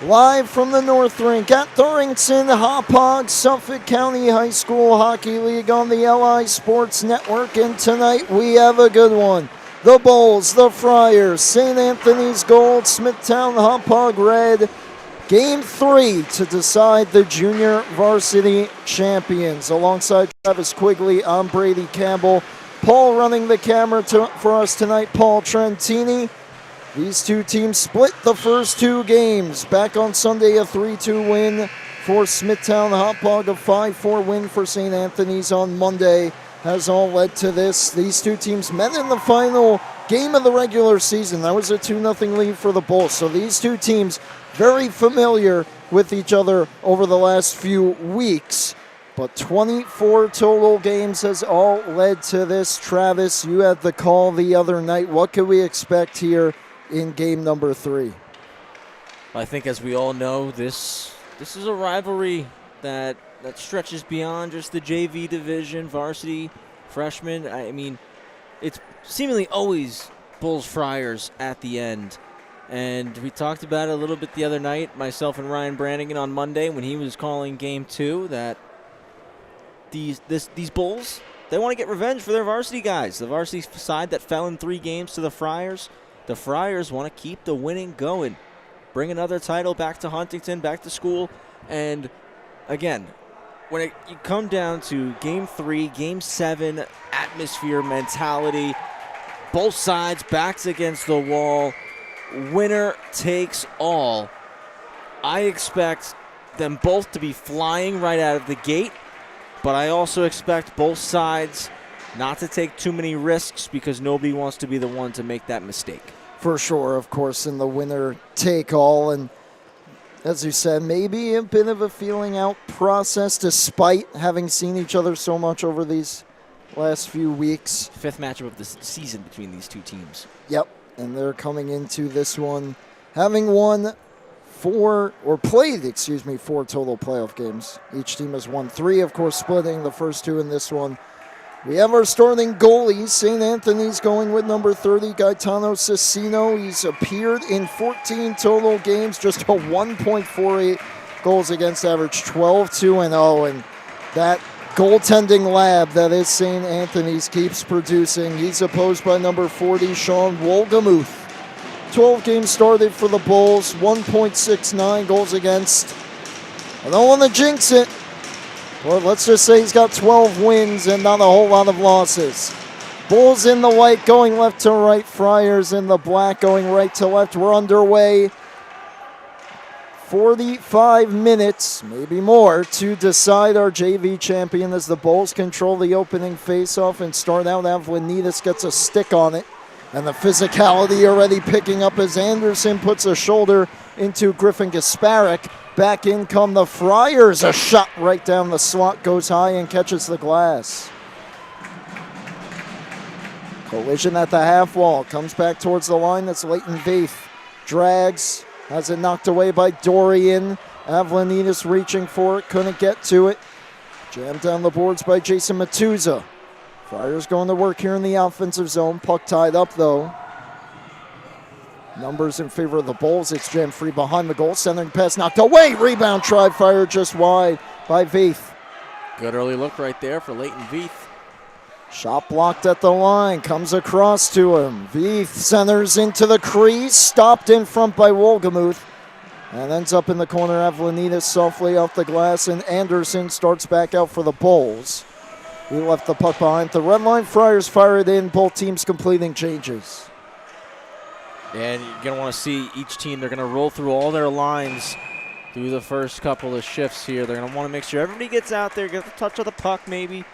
Live from the North Rink at Thurrington, Hauppauge, Suffolk County High School Hockey League on the LI Sports Network. And tonight we have a good one. The Bulls, the Friars, St. Anthony's Gold, Smithtown, Hauppauge Red. Game 3 to decide the junior varsity champions. Alongside Travis Quigley, I'm Brady Campbell. Paul running the camera for us tonight, Paul Trentini. These two teams split the first two games. Back on Sunday, a 3-2 win for Smithtown. Hauppauge, a 5-4 win for St. Anthony's on Monday has all led to this. These two teams met in the final game of the regular season. That was a 2-0 lead for the Bulls. So these two teams very familiar with each other over the last few weeks. But 24 total games has all led to this. Travis, you had the call the other night. What can we expect here in game number 3? I think, as we all know, this is a rivalry that stretches beyond just the JV division, varsity, freshmen. I mean, it's seemingly always Bulls Friars at the end. And we talked about it a little bit the other night, myself and Ryan Brannigan on Monday when he was calling game 2, that these Bulls, they want to get revenge for their varsity guys. The varsity side that fell in 3 games to the Friars. The Friars want to keep the winning going. Bring another title back to Huntington, back to school. And again, when you come down to game 3, game 7, atmosphere, mentality, both sides, backs against the wall, winner takes all. I expect them both to be flying right out of the gate, but I also expect both sides not to take too many risks because nobody wants to be the one to make that mistake. For sure, of course, in the winner take all. And as you said, maybe a bit of a feeling out process despite having seen each other so much over these last few weeks. 5th matchup of the season between these two teams. Yep, and they're coming into this one having won 4 total playoff games. Each team has won 3, of course, splitting the first 2 in this one. We have our starting goalies. St. Anthony's going with number 30, Gaetano Cecino. He's appeared in 14 total games, just a 1.48 goals against average, 12-2-0. And that goaltending lab that is St. Anthony's keeps producing. He's opposed by number 40, Sean Wolgamuth. 12 games started for the Bulls, 1.69 goals against. I don't want to jinx it. Well, let's just say he's got 12 wins and not a whole lot of losses. Bulls in the white going left to right. Friars in the black going right to left. We're underway. 45 minutes, maybe more, to decide our JV champion as the Bulls control the opening faceoff and start out. Avlanitis gets a stick on it. And the physicality already picking up as Anderson puts a shoulder into Griffin Gasparek. Back in come the Friars. A shot right down the slot, goes high and catches the glass. Collision at the half wall. Comes back towards the line. That's Leighton Veith. Drags. Has it knocked away by Dorian. Avlanitis reaching for it. Couldn't get to it. Jammed down the boards by Jason Matuza. Friars going to work here in the offensive zone. Puck tied up, though. Numbers in favor of the Bulls. It's jammed free behind the goal. Centering pass knocked away. Rebound tried, fired just wide by Veith. Good early look right there for Leighton Veith. Shot blocked at the line. Comes across to him. Veith centers into the crease. Stopped in front by Wolgamuth. And ends up in the corner. Avlanitis softly off the glass. And Anderson starts back out for the Bulls. He left the puck behind the red line. Friars fire it in. Both teams completing changes. And you're going to want to see each team. They're going to roll through all their lines through the first couple of shifts here. They're going to want to make sure everybody gets out there, gets a touch of the puck maybe,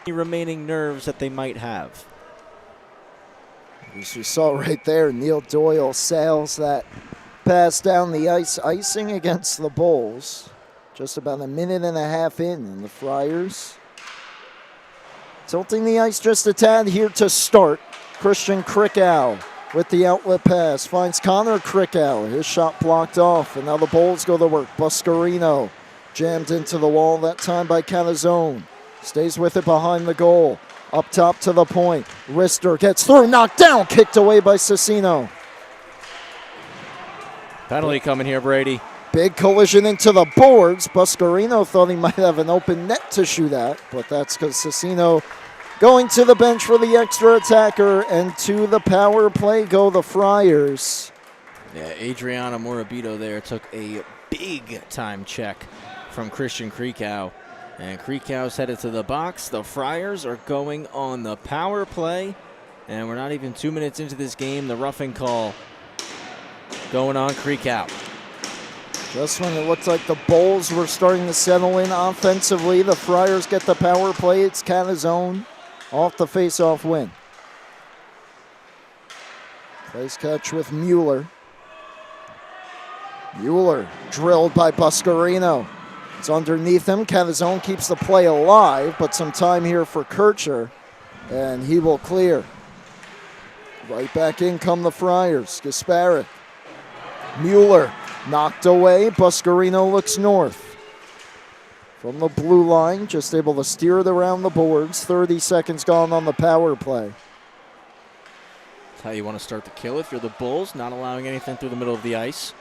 any remaining nerves that they might have. As you saw right there, Neil Doyle sails that pass down the ice, icing against the Bulls. Just about a minute and a half in, and the Friars tilting the ice just a tad here to start. Christian Krickow with the outlet pass. Finds Connor Krickow. His shot blocked off, and now the Bulls go to work. Buscarino jammed into the wall that time by Canizone. Stays with it behind the goal. Up top to the point. Rister gets through, knocked down, kicked away by Cecino. Penalty coming here, Brady. Big collision into the boards. Buscarino thought he might have an open net to shoot at, but that's because Cecino going to the bench for the extra attacker, and to the power play go the Friars. Yeah, Adriano Morabito there took a big-time check from Christian Krikow. And Krikow's headed to the box. The Friars are going on the power play. And we're not even 2 minutes into this game. The roughing call going on Krikow. Just when it looked like the Bulls were starting to settle in offensively, the Friars get the power play. It's Catazone off the face-off win. Place catch with Mueller. Mueller drilled by Buscarino. It's underneath him. Catazone keeps the play alive, but some time here for Kircher, and he will clear. Right back in come the Friars. Gasparic. Mueller knocked away. Buscarino looks north. From the blue line, just able to steer it around the boards. 30 seconds gone on the power play. That's how you want to start the kill if you're the Bulls, not allowing anything through the middle of the ice.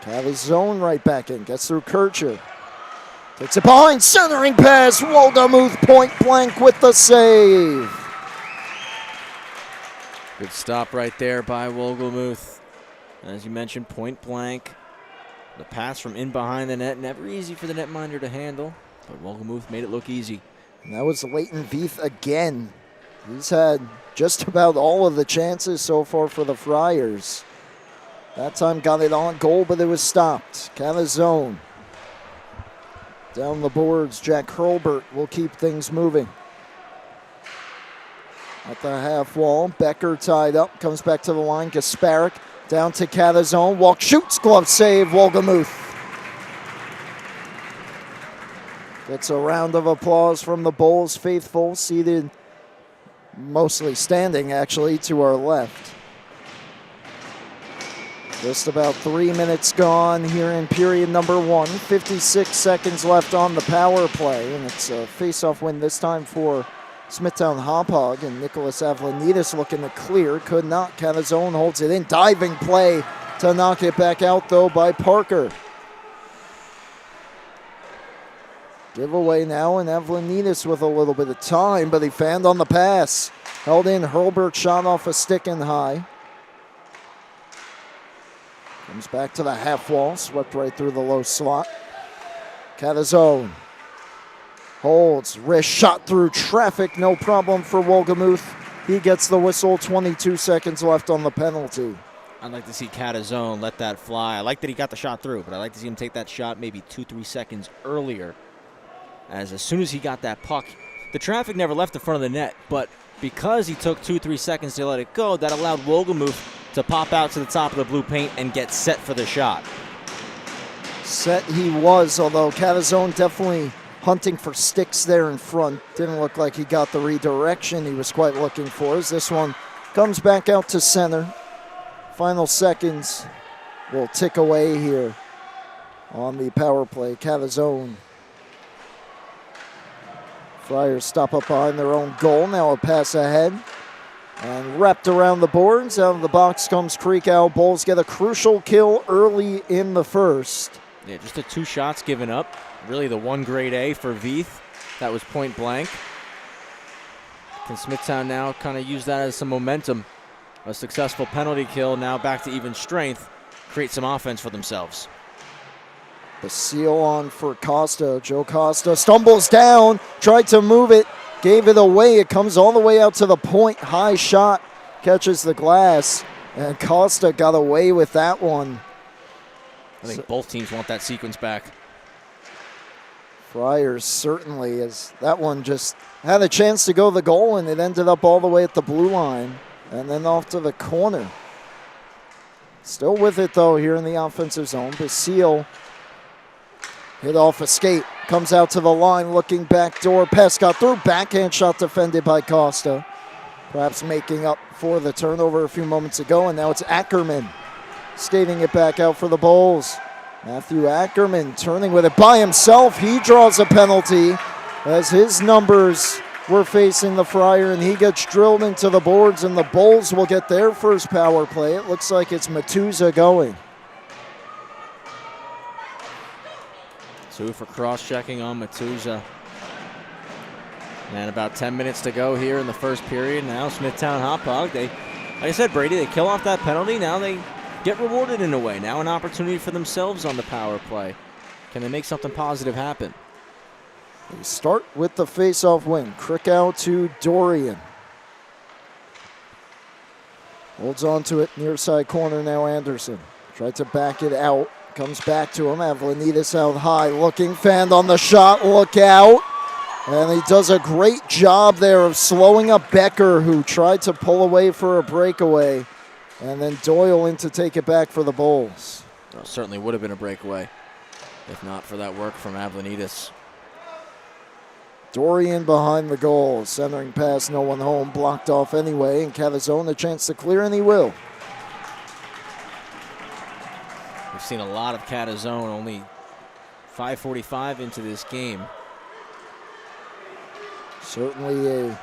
Catazone right back in. Gets through Kircher. Takes it behind. Centering pass. Wolgamuth point blank with the save. Good stop right there by Wolgamuth. As you mentioned, point blank. The pass from in behind the net, never easy for the netminder to handle, but Wolgamuth made it look easy. And that was Leighton Veith again. He's had just about all of the chances so far for the Friars. That time got it on goal, but it was stopped. Catazone. Down the boards, Jack Hurlbert will keep things moving. At the half wall, Becker tied up, comes back to the line. Gasparic down to Catazone. Walk, shoots, glove save, Wolgamuth. Gets a round of applause from the Bulls faithful, seated, mostly standing actually, to our left. Just about 3 minutes gone here in period number 1. 56 seconds left on the power play, and it's a face-off win this time for Smithtown Hauppauge, and Nicholas Avlanides looking to clear. Could not. Catazone holds it in. Diving play to knock it back out, though, by Parker. Giveaway now, and Avlanides with a little bit of time, but he fanned on the pass. Held in. Hurlbert shot off a stick and high. Comes back to the half wall. Swept right through the low slot. Catazone holds, wrist shot through traffic, no problem for Wolgamuth. He gets the whistle, 22 seconds left on the penalty. I'd like to see Catazone let that fly. I like that he got the shot through, but I'd like to see him take that shot maybe 2-3 seconds earlier. As soon as he got that puck, the traffic never left the front of the net, but because he took 2-3 seconds to let it go, that allowed Wolgamuth to pop out to the top of the blue paint and get set for the shot. Set he was, although Catazone definitely hunting for sticks there in front. Didn't look like he got the redirection he was quite looking for, as this one comes back out to center. Final seconds will tick away here on the power play. Catazone. Friars stop up behind their own goal. Now a pass ahead. And wrapped around the boards. Out of the box comes Krikow. Bulls get a crucial kill early in the first. Yeah, just the 2 shots given up. Really the one grade A for Veith. That was point blank. Can Smithtown now kind of use that as some momentum? A successful penalty kill, now back to even strength. Create some offense for themselves. The seal on for Costa. Joe Costa stumbles down, tried to move it, gave it away. It comes all the way out to the point. High shot, catches the glass, and Costa got away with that one. I think both teams want that sequence back. Friars certainly, as that one just had a chance to go the goal, and it ended up all the way at the blue line and then off to the corner. Still with it, though, here in the offensive zone. Basile hit off a skate, comes out to the line, looking backdoor. Pass got through, backhand shot defended by Costa. Perhaps making up for the turnover a few moments ago, and now it's Ackerman skating it back out for the Bulls. Matthew Ackerman turning with it by himself. He draws a penalty as his numbers were facing the Friar, and he gets drilled into the boards, and the Bulls will get their first power play. It looks like it's Matuza going. Two for cross-checking on Matuza. And about 10 minutes to go here in the first period. Now Smithtown Hauppauge, like I said, Brady, they kill off that penalty. Now they get rewarded in a way. Now an opportunity for themselves on the power play. Can they make something positive happen? They start with the face-off win. Krickow to Dorian. Holds on to it, near side corner now Anderson. Tried to back it out. Comes back to him. Avlanitis out high. Looking, fanned on the shot. Look out. And he does a great job there of slowing up Becker, who tried to pull away for a breakaway. And then Doyle in to take it back for the Bulls. Well, certainly would have been a breakaway if not for that work from Avlanitis. Dorian behind the goal. Centering pass, no one home. Blocked off anyway. And Cavazone a chance to clear, and he will. We've seen a lot of Catazone, only 5:45 into this game. Certainly a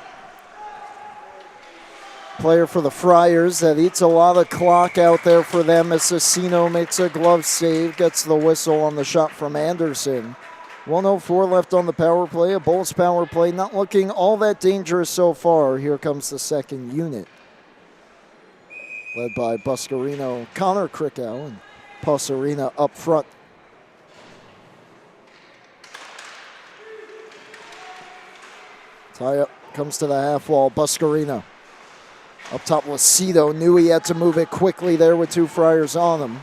player for the Friars that eats a lot of clock out there for them. Assassino makes a glove save, gets the whistle on the shot from Anderson. 1:04 left on the power play. A Bulls power play not looking all that dangerous so far. Here comes the second unit, led by Buscarino, Connor Krickow, and Pasarina up front. Tie up, comes to the half wall. Buscarino up top. Lucido knew he had to move it quickly there with two Friars on him.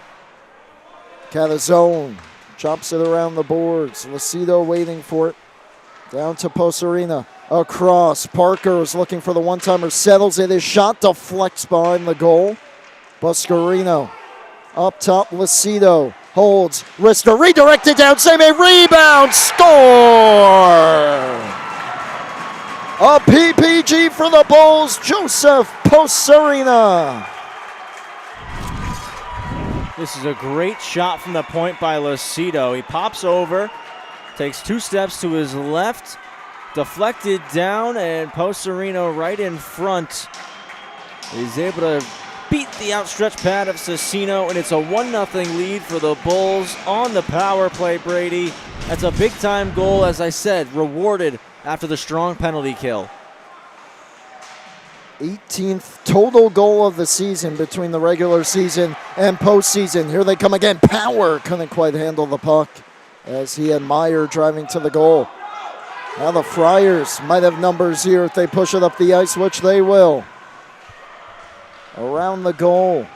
Catazone chops it around the boards. Lucido waiting for it. Down to Pasarina. Across. Parker is looking for the one-timer. Settles it. His shot deflects behind the goal. Buscarino up top. Lucido holds. Rister redirected down. Same a rebound. Score! A PPG for the Bulls, Joseph Pasarina. This is a great shot from the point by Lucido. He pops over, takes 2 steps to his left, deflected down, and Pasarino right in front is able to beat the outstretched pad of Cecchino, and it's a 1-0 lead for the Bulls on the power play, Brady. That's a big-time goal, as I said, rewarded after the strong penalty kill. 18th total goal of the season between the regular season and postseason. Here they come again. Power couldn't quite handle the puck as he had Meyer driving to the goal. Now the Friars might have numbers here if they push it up the ice, which they will. Around the goal.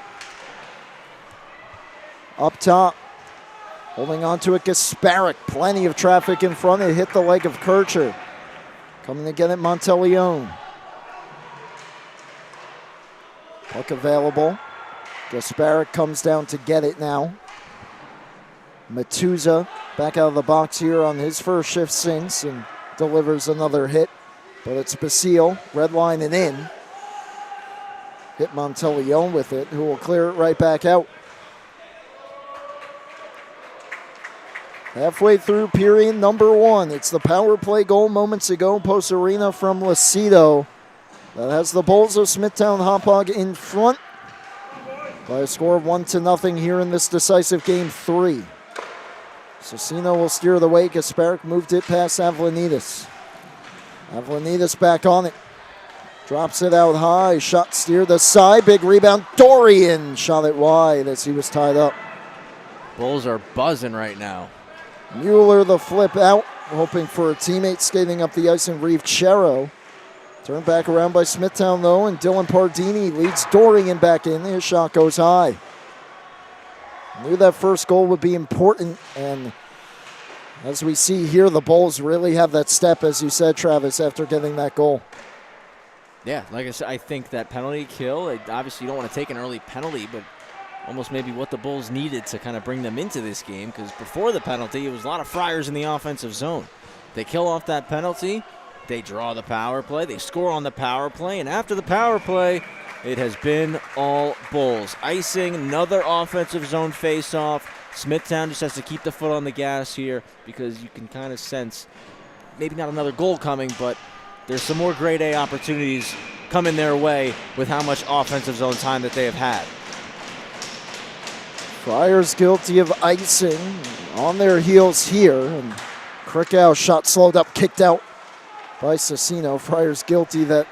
Up top. Holding on to it, Gasparic. Plenty of traffic in front. It hit the leg of Kircher. Coming to get it, Monteleone. Puck available. Gasparic comes down to get it now. Matuza back out of the box here on his first shift since and delivers another hit. But it's Basile, red line and in. Hit Monteleone with it, who will clear it right back out. Halfway through period number 1. It's the power play goal moments ago. Pasarina from Lucido. That has the Bulls of Smithtown Hauppauge in front by a score of 1-0 here in this decisive game 3. Cecchino will steer the way. Gasparic moved it past Avlanitis. Avlanitis back on it. Drops it out high. Shot steered aside. Big rebound. Dorian shot it wide as he was tied up. Bulls are buzzing right now. Mueller the flip out, hoping for a teammate skating up the ice in Reeve Chero. Turned back around by Smithtown though, and Dylan Pardini leads Dorian back in. His shot goes high. Knew that first goal would be important, and as we see here, the Bulls really have that step, as you said, Travis, after getting that goal. Yeah, like I said, I think that penalty kill, obviously you don't want to take an early penalty, but almost maybe what the Bulls needed to kind of bring them into this game, because before the penalty, it was a lot of Friars in the offensive zone. They kill off that penalty, they draw the power play, they score on the power play, and after the power play, it has been all Bulls. Icing, another offensive zone face-off. Smithtown just has to keep the foot on the gas here because you can kind of sense maybe not another goal coming, but there's some more grade A opportunities coming their way with how much offensive zone time that they have had. Friars guilty of icing, on their heels here. And Krikow shot slowed up, kicked out by Cecchino. Friars guilty that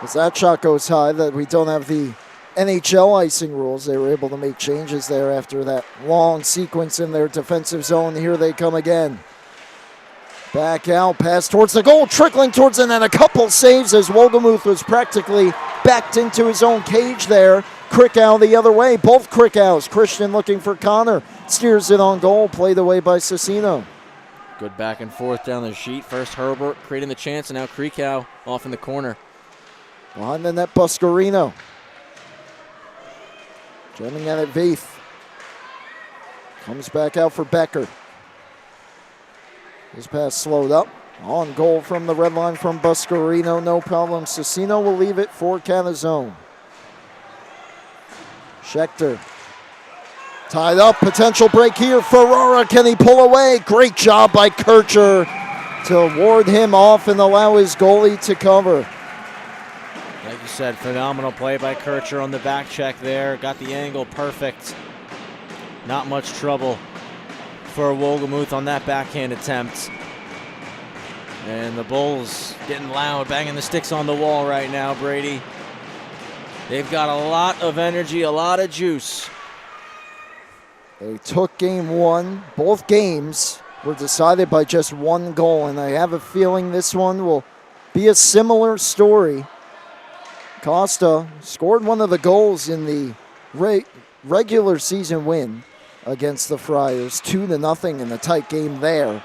as that shot goes high, that we don't have the NHL icing rules. They were able to make changes there after that long sequence in their defensive zone. Here they come again. Back out, pass towards the goal, trickling towards it, and a couple saves as Wolgemuth was practically backed into his own cage there. Krikow the other way, both Krikows. Christian looking for Connor, steers it on goal, played away by Cecchino. Good back and forth down the sheet. First Herbert creating the chance, and now Krikow off in the corner. Behind the net, Buscarino. Jamming at it, Veith. Comes back out for Becker. His pass slowed up. On goal from the red line from Buscarino, no problem. Cecchino will leave it for Canizone. Schechter. Tied up, potential break here. Ferrara, can he pull away? Great job by Kircher to ward him off and allow his goalie to cover. Like you said, phenomenal play by Kircher on the back check there. Got the angle perfect. Not much trouble for Wolgemuth on that backhand attempt. And the Bulls getting loud, banging the sticks on the wall right now, Brady. They've got a lot of energy, a lot of juice. They took game one. Both games were decided by just one goal, and I have a feeling this one will be a similar story. Costa scored one of the goals in the regular season win against the Friars, 2-0 in a tight game there.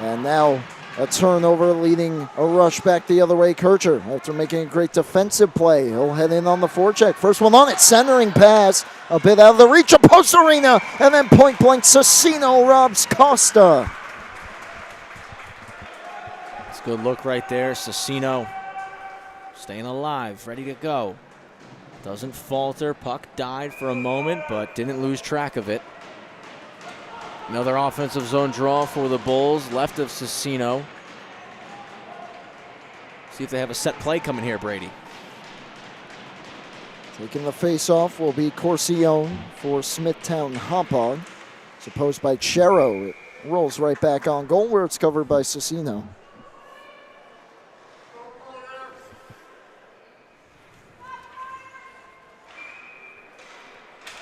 And now a turnover leading a rush back the other way. Kircher, after making a great defensive play, he'll head in on the forecheck. First one on it, centering pass, a bit out of the reach of Post Arena, and then point blank, Cecchino robs Costa. It's a good look right there. Cecchino staying alive, ready to go. Doesn't falter. Puck died for a moment, but didn't lose track of it. Another offensive zone draw for the Bulls, left of Cecchino. See if they have a set play coming here, Brady. Taking the face-off will be Corcione for Smithtown Hauppauge. It's opposed by Chero. It rolls right back on goal where it's covered by Cecchino.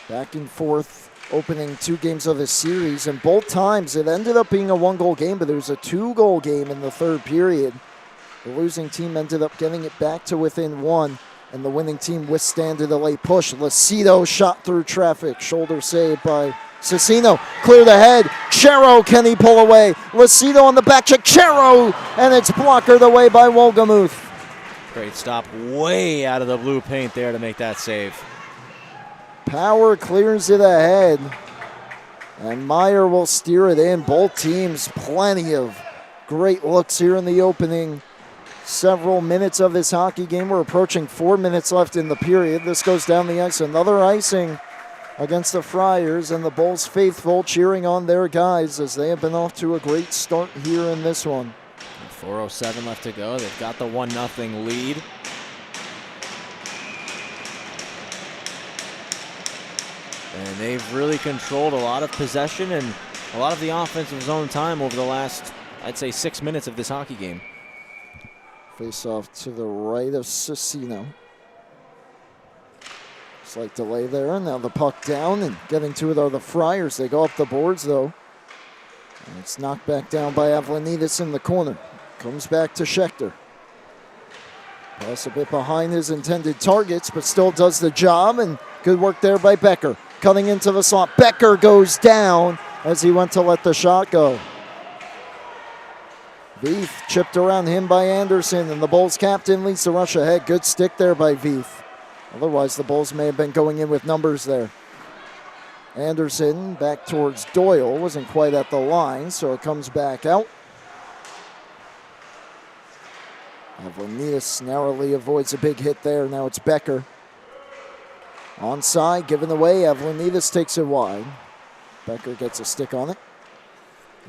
Back and forth, opening two games of the series, and both times it ended up being a one-goal game, but there was a two-goal game in the third period. The losing team ended up getting it back to within one, and the winning team withstanded a late push. Lucido shot through traffic, shoulder save by Cecchino. Cleared ahead, Chero, can he pull away? Lucido on the back check, Chero, and it's blockered away by Wolgemuth. Great stop way out of the blue paint there to make that save. Power clears it ahead, and Meyer will steer it in. Both teams, plenty of great looks here in the opening several minutes of this hockey game. We're approaching 4 minutes left in the period. This goes down the ice. Another icing against the Friars, and the Bulls faithful cheering on their guys as they have been off to a great start here in this one. 4:07 left to go. They've got the 1-0 lead. And they've really controlled a lot of possession and a lot of the offensive zone time over the last, I'd say, 6 minutes of this hockey game. Face off to the right of Cecchino. Slight delay there, and now the puck down, and getting to it are the Friars. They go up the boards, though. And it's knocked back down by Avlanitis in the corner. Comes back to Schechter. Pass a bit behind his intended targets, but still does the job, and good work there by Becker. Cutting into the slot. Becker goes down as he went to let the shot go. Veith chipped around him by Anderson, and the Bulls captain leads the rush ahead. Good stick there by Veith. Otherwise, the Bulls may have been going in with numbers there. Anderson back towards Doyle. Wasn't quite at the line, so it comes back out. Avlanitis narrowly avoids a big hit there. Now it's Becker. Onside, given away. Avlanitis takes it wide. Becker gets a stick on it.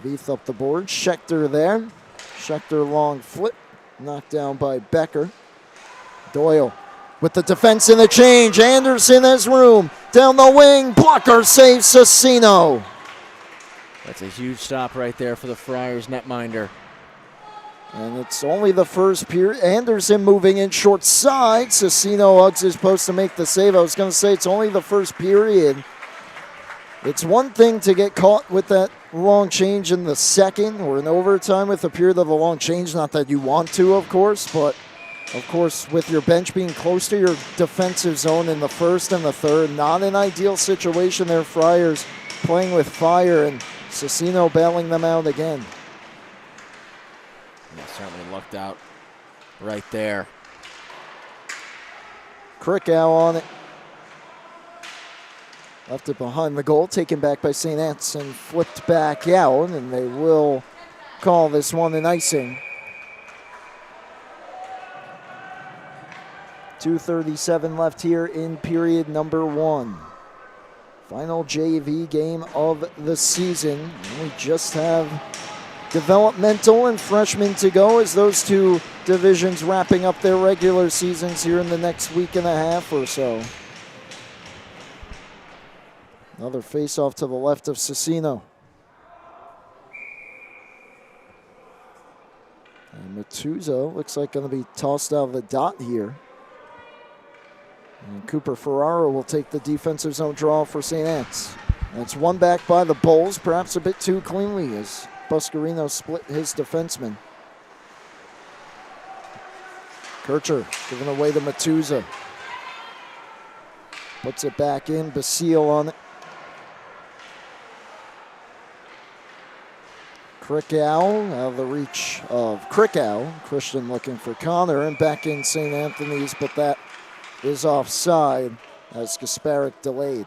Veith up the board. Schechter there. Schechter long flip. Knocked down by Becker. Doyle with the defense in the change. Anderson has room. down the wing. Blocker saves Cecino. That's a huge stop right there for the Friars netminder. And it's only the first period. Anderson moving in short side. Cecino hugs his post to make the save. I was going to say it's only the first period. It's one thing to get caught with that long change in the second or in overtime with a period of a long change. Not that you want to, of course, but of course with your bench being close to your defensive zone in the first and the third. Not an ideal situation there. Friars playing with fire and Cecino bailing them out again. Yeah, certainly lucked out right there. Krickow on it. Left it behind the goal, taken back by St. Anne's and flipped back out, and they will call this one an icing. 2:37 left here in period number 1. Final JV game of the season. We just have developmental and freshmen to go as those two divisions wrapping up their regular seasons here in the next week and a half or so. Another face-off to the left of Cecino. And Matuza looks like going to be tossed out of the dot here. And Cooper Ferraro will take the defensive zone draw for St. Anne's. And it's one back by the Bulls, perhaps a bit too cleanly as Buscarino split his defenseman. Kircher giving away to Matuza. Puts it back in, Basile on it. Krickow out of the reach of Krickow. Christian looking for Connor and back in St. Anthony's, but that is offside as Kasparic delayed.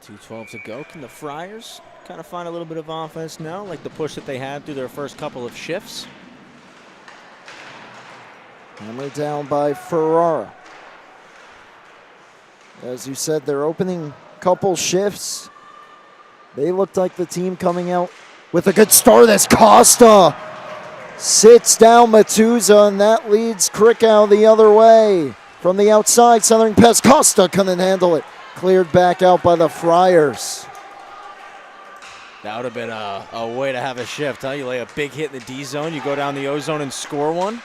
.212 to go. Can the Friars kind of find a little bit of offense now, like the push that they had through their first couple of shifts? Hammered down by Ferrara. As you said, their opening couple shifts, they looked like the team coming out with a good start as Costa sits down Matuza, and that leads Krickow the other way. From the outside, centering pass, Costa couldn't handle it. Cleared back out by the Friars. That would have been a way to have a shift, huh? You lay a big hit in the D zone, you go down the O zone and score one.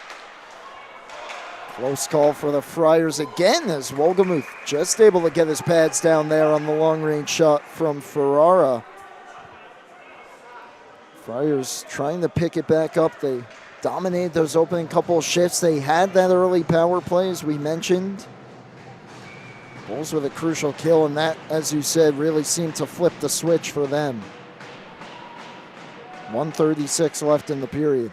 Close call for the Friars again as Wolgemuth just able to get his pads down there on the long-range shot from Ferrara. Friars trying to pick it back up. They dominated those opening couple of shifts. They had that early power play, as we mentioned. Bulls with a crucial kill, and that, as you said, really seemed to flip the switch for them. 1:36 left in the period.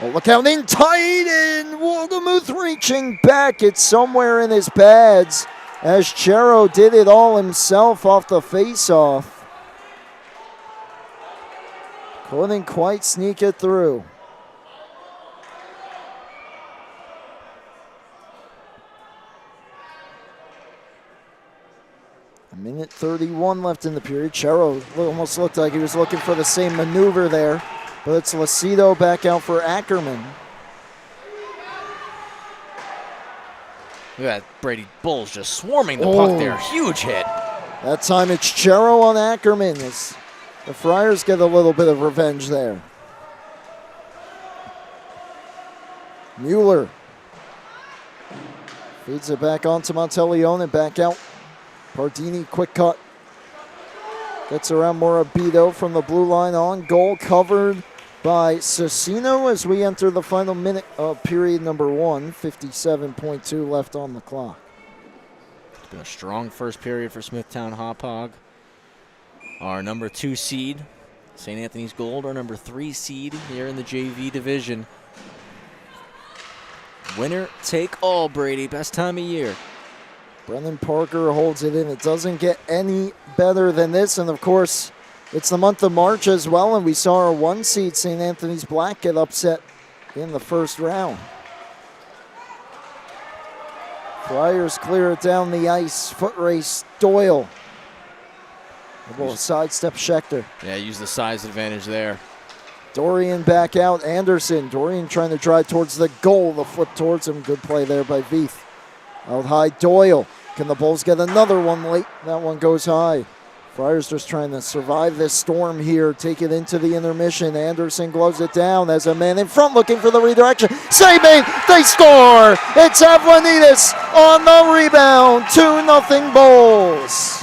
Oh, look out in tight, and Wolgemuth reaching back. It's somewhere in his pads as Chero did it all himself off the face-off. Couldn't quite sneak it through. A minute 31 left in the period. Chero almost looked like he was looking for the same maneuver there. But it's Lacido back out for Ackerman. Look at that Brady Bulls just swarming the puck there. Huge hit. That time it's Chero on Ackerman as the Friars get a little bit of revenge there. Mueller feeds it back onto Monteleone and back out. Pardini, quick cut. Gets around Morabito from the blue line on. Goal covered by Cecino as we enter the final minute of period number 1. 57.2 left on the clock. It's been a strong first period for Smithtown Hauppauge. Our number 2 seed, St. Anthony's Gold, our number 3 seed here in the JV division. Winner take all, Brady. Best time of year. Brendan Parker holds it in. It doesn't get any better than this. And, of course, it's the month of March as well, and we saw our 1 seed, St. Anthony's Black, get upset in the first round. Friars clear it down the ice. Foot race, Doyle. A little sidestep Schechter. Yeah, use the size advantage there. Dorian back out. Anderson. Dorian trying to drive towards the goal. The flip towards him. Good play there by Veith. Out high, Doyle. Can the Bulls get another one late? That one goes high. Friars just trying to survive this storm here. Take it into the intermission. Anderson gloves it down as a man in front looking for the redirection. Save made. They score. It's Avlanitis on the rebound. 2-0 Bulls.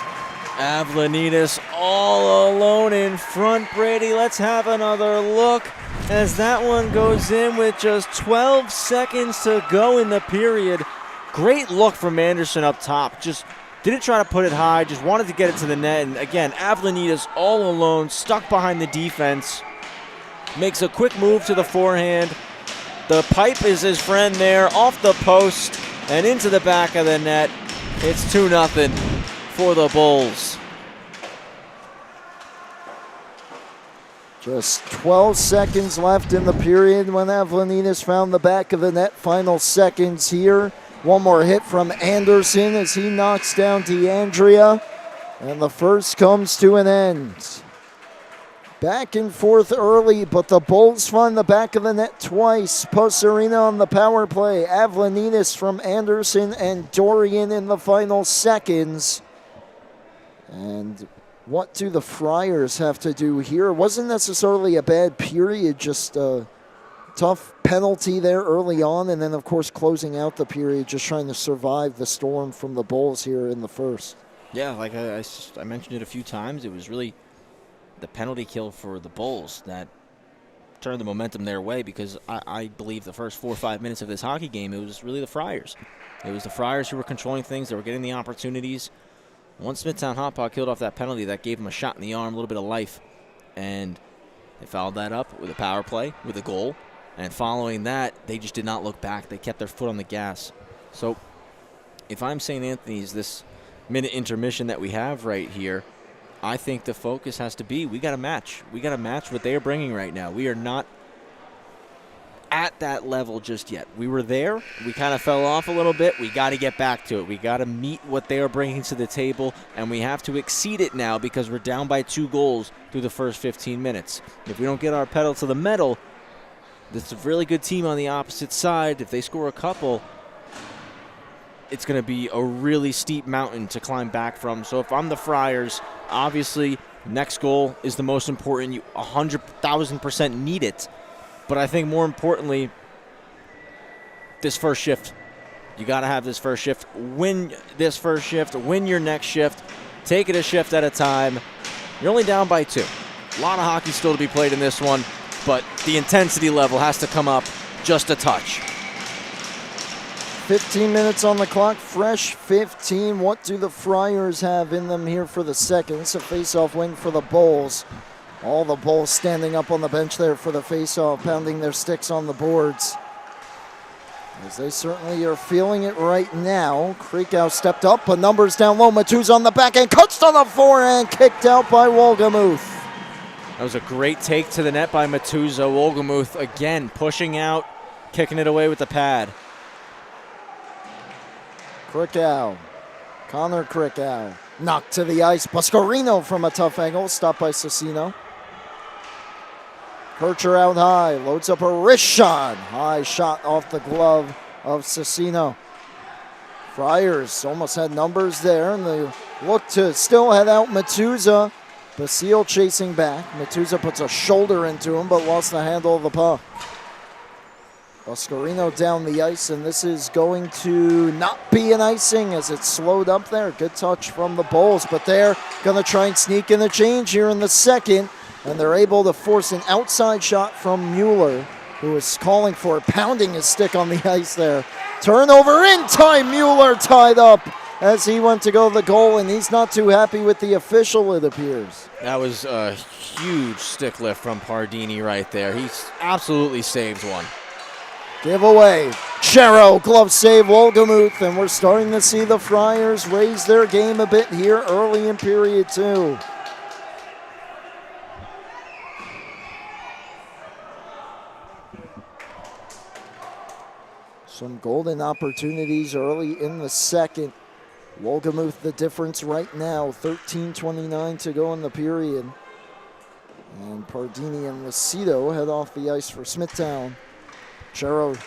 Avlanitis all alone in front. Brady, let's have another look as that one goes in with just 12 seconds to go in the period. Great look from Anderson up top. Just didn't try to put it high, just wanted to get it to the net. And again, Avlanitis all alone, stuck behind the defense. Makes a quick move to the forehand. The pipe is his friend there, off the post and into the back of the net. It's 2-0 for the Bulls. Just 12 seconds left in the period when Avlanitis found the back of the net. Final seconds here. One more hit from Anderson as he knocks down DeAndrea. And the first comes to an end. Back and forth early, but the Bulls find the back of the net twice. Posarina on the power play. Avlanitis from Anderson and Dorian in the final seconds. And what do the Friars have to do here? It wasn't necessarily a bad period, just a tough penalty there early on, and then, of course, closing out the period, just trying to survive the storm from the Bulls here in the first. Yeah, like I mentioned it a few times, it was really the penalty kill for the Bulls that turned the momentum their way, because I believe the first 4 or 5 minutes of this hockey game, it was really the Friars. It was the Friars who were controlling things. They were getting the opportunities. Once Smithtown Hauppauge killed off that penalty, that gave him a shot in the arm, a little bit of life. And they fouled that up with a power play, with a goal. And following that, they just did not look back. They kept their foot on the gas. So if I'm St. Anthony's, this minute intermission that we have right here, I think the focus has to be, we got to match. We got to match what they are bringing right now. We are not at that level just yet. We were there. We kind of fell off a little bit. We got to get back to it. We got to meet what they are bringing to the table, and we have to exceed it now because we're down by 2 goals through the first 15 minutes. If we don't get our pedal to the metal, this is a really good team on the opposite side. If they score a couple, it's going to be a really steep mountain to climb back from. So if I'm the Friars, obviously next goal is the most important. You 100,000% need it. But I think more importantly, this first shift. You got to have this first shift. Win this first shift. Win your next shift. Take it a shift at a time. You're only down by 2. A lot of hockey still to be played in this one, but the intensity level has to come up just a touch. 15 minutes on the clock, fresh 15. What do the Friars have in them here for the second? It's a face-off win for the Bulls. All the Bulls standing up on the bench there for the face-off, pounding their sticks on the boards. As they certainly are feeling it right now. Krakow stepped up, but numbers down low. Matuz on the back end, cuts to the forehand, kicked out by Wolgamuth. That was a great take to the net by Matuza. Wolgamuth again pushing out, kicking it away with the pad. Krakow, Connor Krakow, knocked to the ice. Pasquarino from a tough angle, stopped by Cecino. Kircher out high, loads up a wrist shot. High shot off the glove of Cecino. Friars almost had numbers there, and they look to still head out Matuza. Basile chasing back. Matuza puts a shoulder into him, but lost the handle of the puck. Pasquarino down the ice, and this is going to not be an icing as it's slowed up there. Good touch from the Bulls, but they're going to try and sneak in a change here in the second. And they're able to force an outside shot from Mueller, who is calling for it, pounding his stick on the ice there. Turnover in time, Mueller tied up as he went to go to the goal, and he's not too happy with the official, it appears. That was a huge stick lift from Pardini right there. He's absolutely saved one. Giveaway. Chero, glove save, Wolgamuth, and we're starting to see the Friars raise their game a bit here early in period 2. Some golden opportunities early in the second. Wolgamuth the difference right now. 13:29 to go in the period. And Pardini and Lucido head off the ice for Smithtown. Chero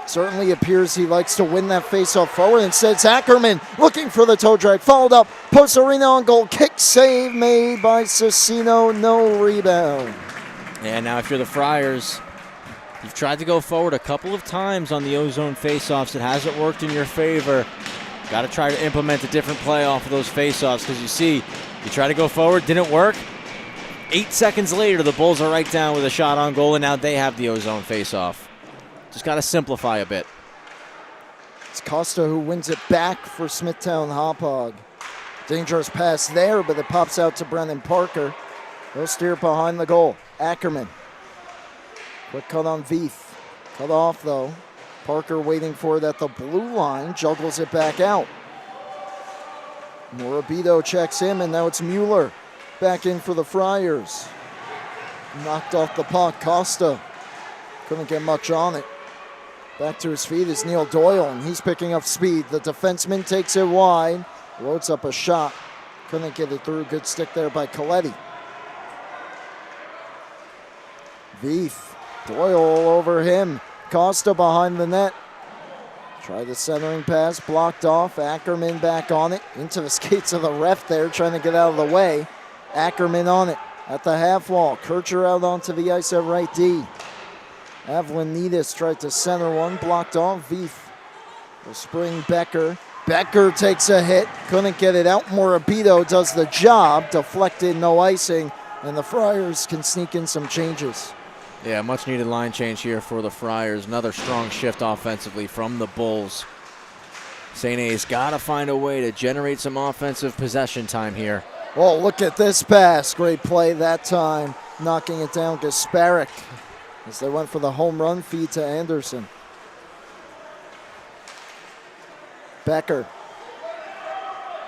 certainly appears he likes to win that faceoff forward. Instead, it's Ackerman looking for the toe drag. Followed up, post arena on goal. Kick save made by Cecchino. No rebound. Yeah, now if you're the Friars, you've tried to go forward a couple of times on the O-zone faceoffs. It hasn't worked in your favor. Got to try to implement a different play off of those faceoffs, because you see, you try to go forward, didn't work. 8 seconds later, the Bulls are right down with a shot on goal, and now they have the O-zone faceoff. Just got to simplify a bit. It's Costa who wins it back for Smithtown Hauppauge. Dangerous pass there, but it pops out to Brennan Parker. He'll steer behind the goal. Ackerman. Quick cut on Veith. Cut off, though. Parker waiting for it at the blue line. Juggles it back out. Morabito checks him, and now it's Mueller. Back in for the Friars. Knocked off the puck. Costa couldn't get much on it. Back to his feet is Neil Doyle, and he's picking up speed. The defenseman takes it wide. Loads up a shot. Couldn't get it through. Good stick there by Coletti. Veith. Doyle all over him. Costa behind the net. Try the centering pass. Blocked off. Ackerman back on it. Into the skates of the ref there, trying to get out of the way. Ackerman on it at the half wall. Kircher out onto the ice at right D. Avlanides tried to center one. Blocked off. Veith will spring Becker. Becker takes a hit. Couldn't get it out. Morabito does the job. Deflected, no icing. And the Friars can sneak in some changes. Yeah, much needed line change here for the Friars. Another strong shift offensively from the Bulls. St. A's got to find a way to generate some offensive possession time here. Oh, look at this pass. Great play that time. Knocking it down, Gasparic, as they went for the home run feed to Anderson. Becker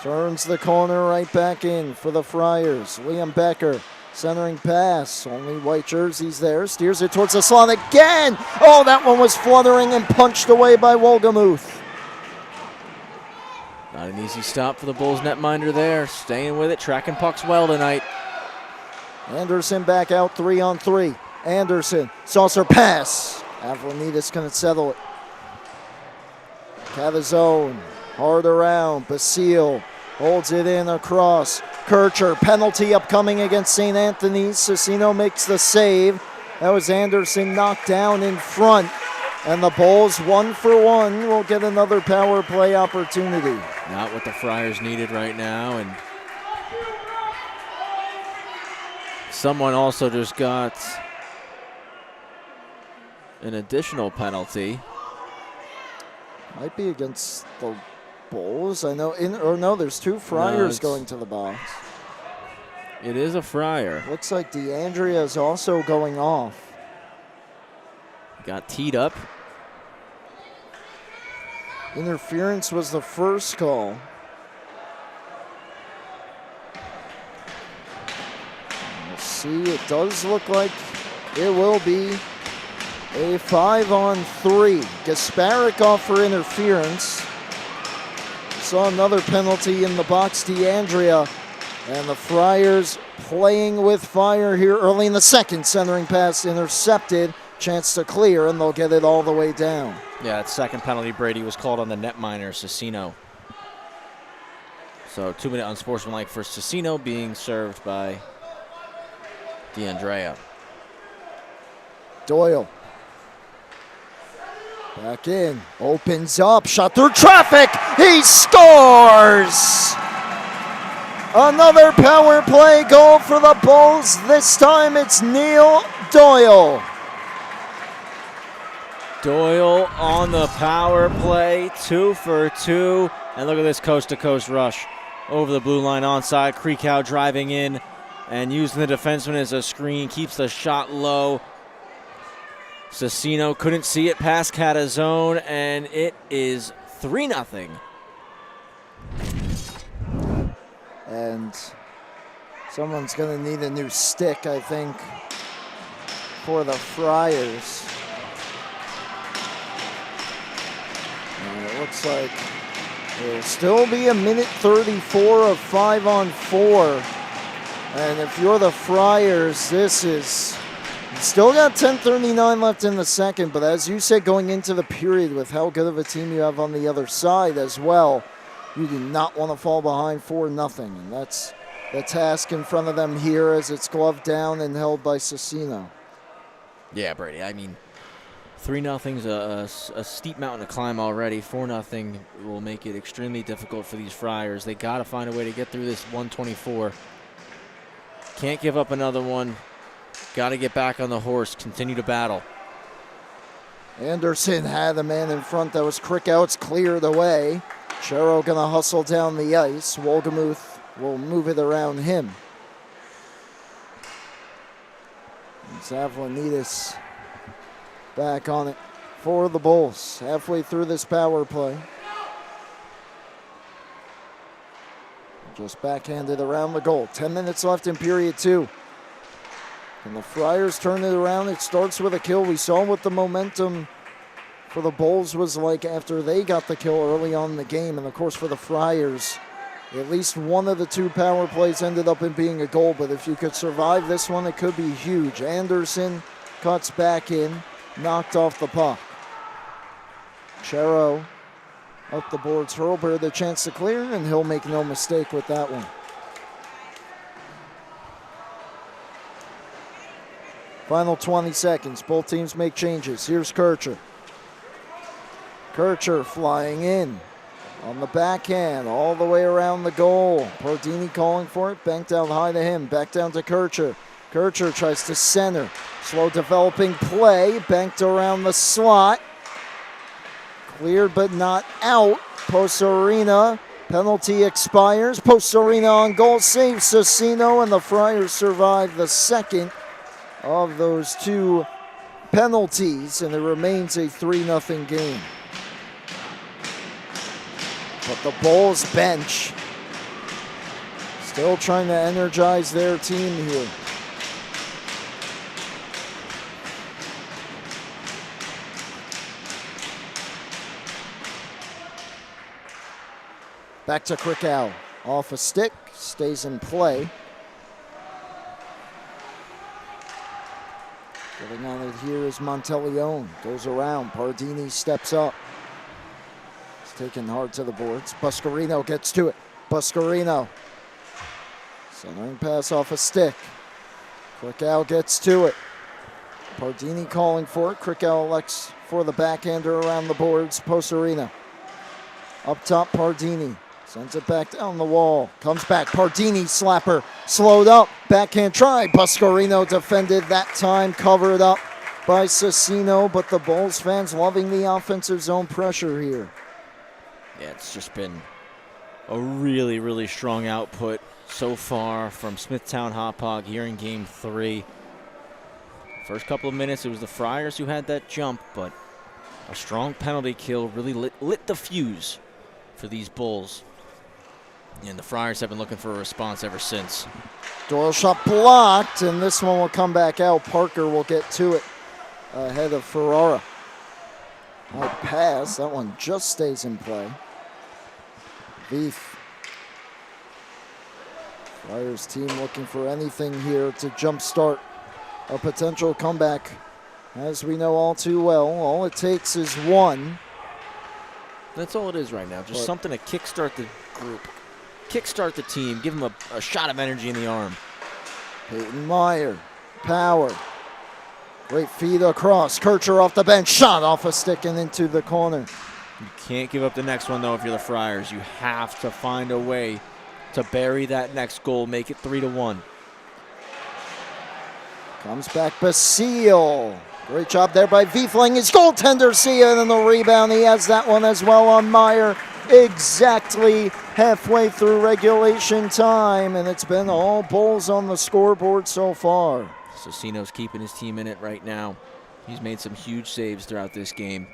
turns the corner right back in for the Friars. Liam Becker, centering pass. Only white jerseys there. Steers it towards the slot again. Oh, that one was fluttering and punched away by Wolgamuth. Not an easy stop for the Bulls netminder there. Staying with it, tracking pucks well tonight. Anderson back out 3-on-3. Anderson, saucer pass. Avlanides couldn't settle it. Cavazone, hard around. Basile holds it in across. Kircher, penalty upcoming against St. Anthony's. Cecchino makes the save. That was Anderson knocked down in front. And the Bulls, 1-for-1, will get another power play opportunity. Not what the Friars needed right now. And someone also just got an additional penalty. Might be against the Bulls. I know, there's two Friars going to the box. It is a Friar. Looks like DeAndrea is also going off. Got teed up. Interference was the first call. Let's see, it does look like it will be a 5-on-3. Gasparic off for interference. Saw another penalty in the box, DeAndrea. And the Friars playing with fire here early in the second. Centering pass intercepted. Chance to clear, and they'll get it all the way down. Yeah, that second penalty, Brady, was called on the netminer, Cecchino. So 2-minute unsportsmanlike for Cecchino, being served by DeAndrea. Doyle. Back in. Opens up. Shot through traffic. He scores! Another power play goal for the Bulls. This time it's Neil Doyle. Doyle on the power play, 2 for 2. And look at this coast-to-coast rush over the blue line onside. Kreekow driving in and using the defenseman as a screen. Keeps the shot low. Cecchino couldn't see it past Catazone, and it is 3-0. And someone's going to need a new stick, I think, for the Friars. And it looks like it'll still be a minute 34 of 5-on-4 And if you're the Friars, this is still got 10:39 left in the second, but as you said, going into the period with how good of a team you have on the other side as well, you do not want to fall behind 4-0. And that's the task in front of them here as it's gloved down and held by Cecchino. Yeah, Brady, I mean, 3-0's a steep mountain to climb already. 4-0 will make it extremely difficult for these Friars. They got to find a way to get through this 124. Can't give up another one. Got to get back on the horse, continue to battle. Anderson had a man in front. That was Krickow. It's cleared away. Chero going to hustle down the ice. Wolgemuth will move it around him. Zavlonidis back on it for the Bulls. Halfway through this power play. Just backhanded around the goal. 10 minutes left in period 2. And the Friars turn it around. It starts with a kill. We saw what the momentum for the Bulls was like after they got the kill early on in the game. And, of course, for the Friars, at least one of the 2 power plays ended up in being a goal. But if you could survive this one, it could be huge. Anderson cuts back in, knocked off the puck. Chero up the boards. Hurlbert the chance to clear, and he'll make no mistake with that one. Final 20 seconds. Both teams make changes. Here's Kircher. Kircher flying in on the backhand all the way around the goal. Pardini calling for it. Banked out high to him. Back down to Kircher. Kircher tries to center. Slow developing play. Banked around the slot. Cleared but not out. Posarina. Penalty expires. Posarina on goal. Saves Cecchino, and the Friars survive the second of those 2 penalties, and it remains a 3-0 game. But the Bulls bench still trying to energize their team here. Back to Krickow. Off a stick, stays in play. Getting on it here is Monteleone. Goes around. Pardini steps up. He's taken hard to the boards. Buscarino gets to it. Buscarino. Centering pass off a stick. Krickow gets to it. Pardini calling for it. Krickow elects for the backhander around the boards. Posarina. Up top, Pardini. Sends it back down the wall. Comes back. Pardini slapper. Slowed up. Backhand try. Buscarino defended that time. Covered up by Cecchino. But the Bulls fans loving the offensive zone pressure here. Yeah, it's just been a really, really strong output so far from Smithtown Hauppauge here in Game 3. First couple of minutes, it was the Friars who had that jump, but a strong penalty kill really lit the fuse for these Bulls. And the Friars have been looking for a response ever since. Doyle shot blocked, and this one will come back out. Parker will get to it ahead of Ferrara. High pass. That one just stays in play. Veith. Friars team looking for anything here to jumpstart a potential comeback. As we know all too well, all it takes is one. That's all it is right now. Just something to kickstart the group. Kickstart the team. Give them a shot of energy in the arm. Peyton Meyer. Power. Great feed across. Kircher off the bench. Shot off a stick and into the corner. You can't give up the next one, though, if you're the Friars. You have to find a way to bury that next goal. Make it 3-1. Comes back Basile. Great job there by Viefling. His goaltender see it, and the rebound. He has that one as well on Meyer. Exactly halfway through regulation time, and it's been all Bulls on the scoreboard so far. Cecchino's keeping his team in it right now. He's made some huge saves throughout this game.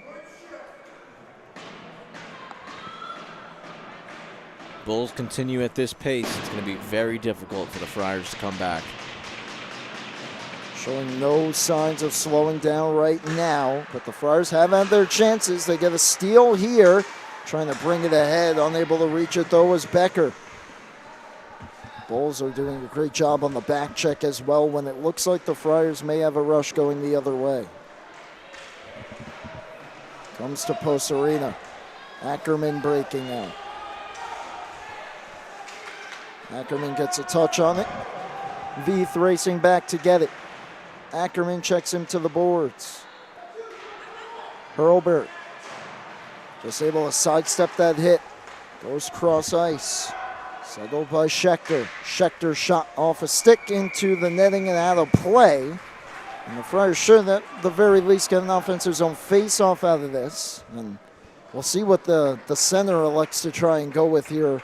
Bulls continue at this pace. It's going to be very difficult for the Friars to come back. Showing no signs of slowing down right now, but the Friars have had their chances. They get a steal here, trying to bring it ahead. Unable to reach it, though, was Becker. Bulls are doing a great job on the back check as well when it looks like the Friars may have a rush going the other way. Comes to Posarina. Ackerman breaking out. Ackerman gets a touch on it. Veith racing back to get it. Ackerman checks him to the boards. Hurlbert just able to sidestep that hit. Goes cross ice. Settled by Schechter. Schechter shot off a stick into the netting and out of play. And the Friars should at the very least get an offensive zone face-off out of this. And we'll see what the center elects to try and go with here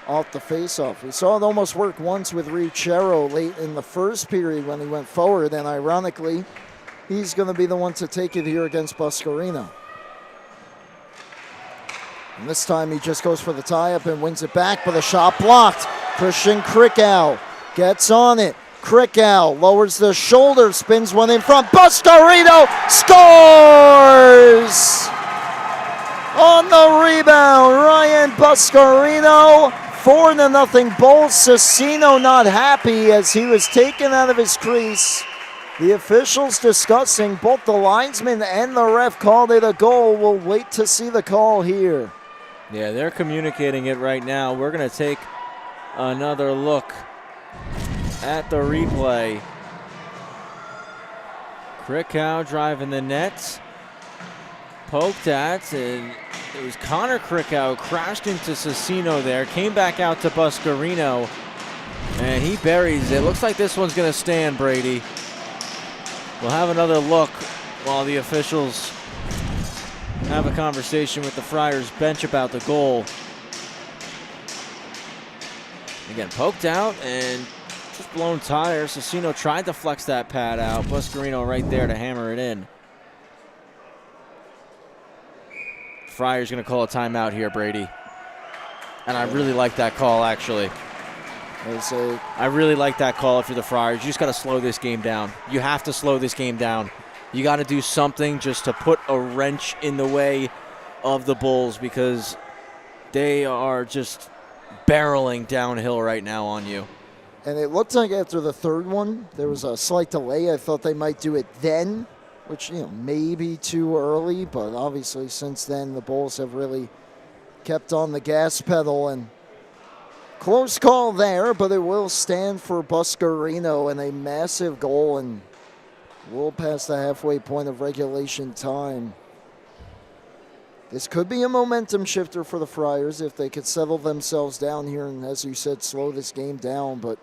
off the face-off. We saw it almost work once with Ricciero late in the first period when he went forward. And ironically, he's going to be the one to take it here against Buscarino. And this time he just goes for the tie-up and wins it back, but a shot blocked. Christian Krikow gets on it. Krikow lowers the shoulder, spins one in front. Buscarino scores! On the rebound, Ryan Buscarino. 4-0 Bulls. Cecchino not happy as he was taken out of his crease. The officials discussing, both the linesman and the ref called it a goal. We'll wait to see the call here. Yeah, they're communicating it right now. We're going to take another look at the replay. Krikow driving the net. Poked at, and it was Connor Krikow crashed into Cecchino there. Came back out to Buscarino, and he buries it. Looks like this one's going to stand, Brady. We'll have another look while the officials have a conversation with the Friars bench about the goal. Again, poked out and just blown tire. Cecchino tried to flex that pad out. Buscarino right there to hammer it in. Friars going to call a timeout here, Brady. And I really like that call, actually. I really like that call if you're the Friars. You just got to slow this game down. You have to slow this game down. You got to do something just to put a wrench in the way of the Bulls because they are just barreling downhill right now on you. And it looked like after the third one, there was a slight delay. I thought they might do it then, which, maybe too early. But obviously since then, the Bulls have really kept on the gas pedal. And close call there, but it will stand for Buscarino and a massive goal. And we'll pass the halfway point of regulation time. This could be a momentum shifter for the Friars if they could settle themselves down here and, as you said, slow this game down. But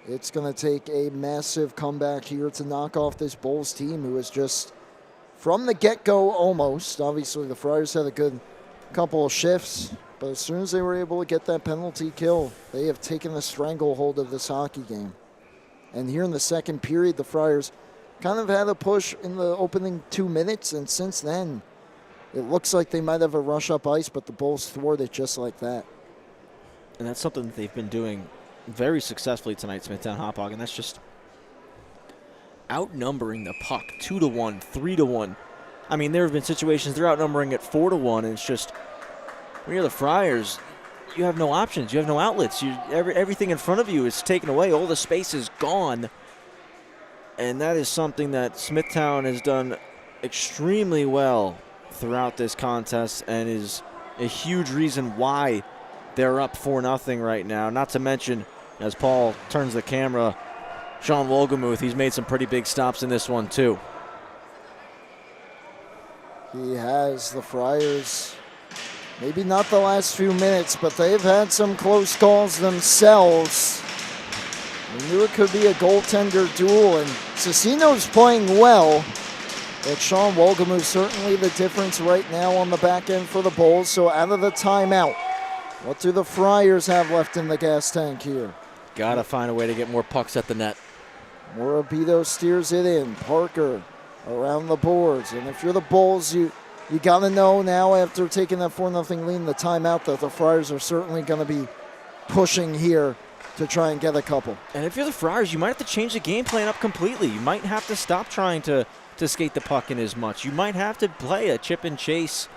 it's going to take a massive comeback here to knock off this Bulls team who is just, from the get-go almost, obviously the Friars had a good couple of shifts, but as soon as they were able to get that penalty kill, they have taken the stranglehold of this hockey game. And here in the second period, the Friars kind of had a push in the opening 2 minutes, and since then, it looks like they might have a rush up ice, but the Bulls thwart it just like that. And that's something that they've been doing very successfully tonight, Smithtown Hauppauge, and that's just outnumbering the puck 2-1, 3-1. I mean, there have been situations they're outnumbering it 4-1, and it's just, when you're the Friars, you have no options. You have no outlets. Everything in front of you is taken away. All the space is gone. And that is something that Smithtown has done extremely well throughout this contest and is a huge reason why they're up 4-0 right now. Not to mention, as Paul turns the camera, Sean Wolgemuth, he's made some pretty big stops in this one too. He has. The Friars, maybe not the last few minutes, but they've had some close calls themselves. We knew it could be a goaltender duel, and Cecchino's playing well. But Sean Wolgemuth certainly the difference right now on the back end for the Bulls. So out of the timeout, what do the Friars have left in the gas tank here? Got to find a way to get more pucks at the net. Morabito steers it in. Parker around the boards. And if you're the Bulls, you got to know now after taking that 4-0 lead in the timeout that the Friars are certainly going to be pushing here to try and get a couple. And if you're the Friars, you might have to change the game plan up completely. You might have to stop trying to skate the puck in as much. You might have to play a chip and chase,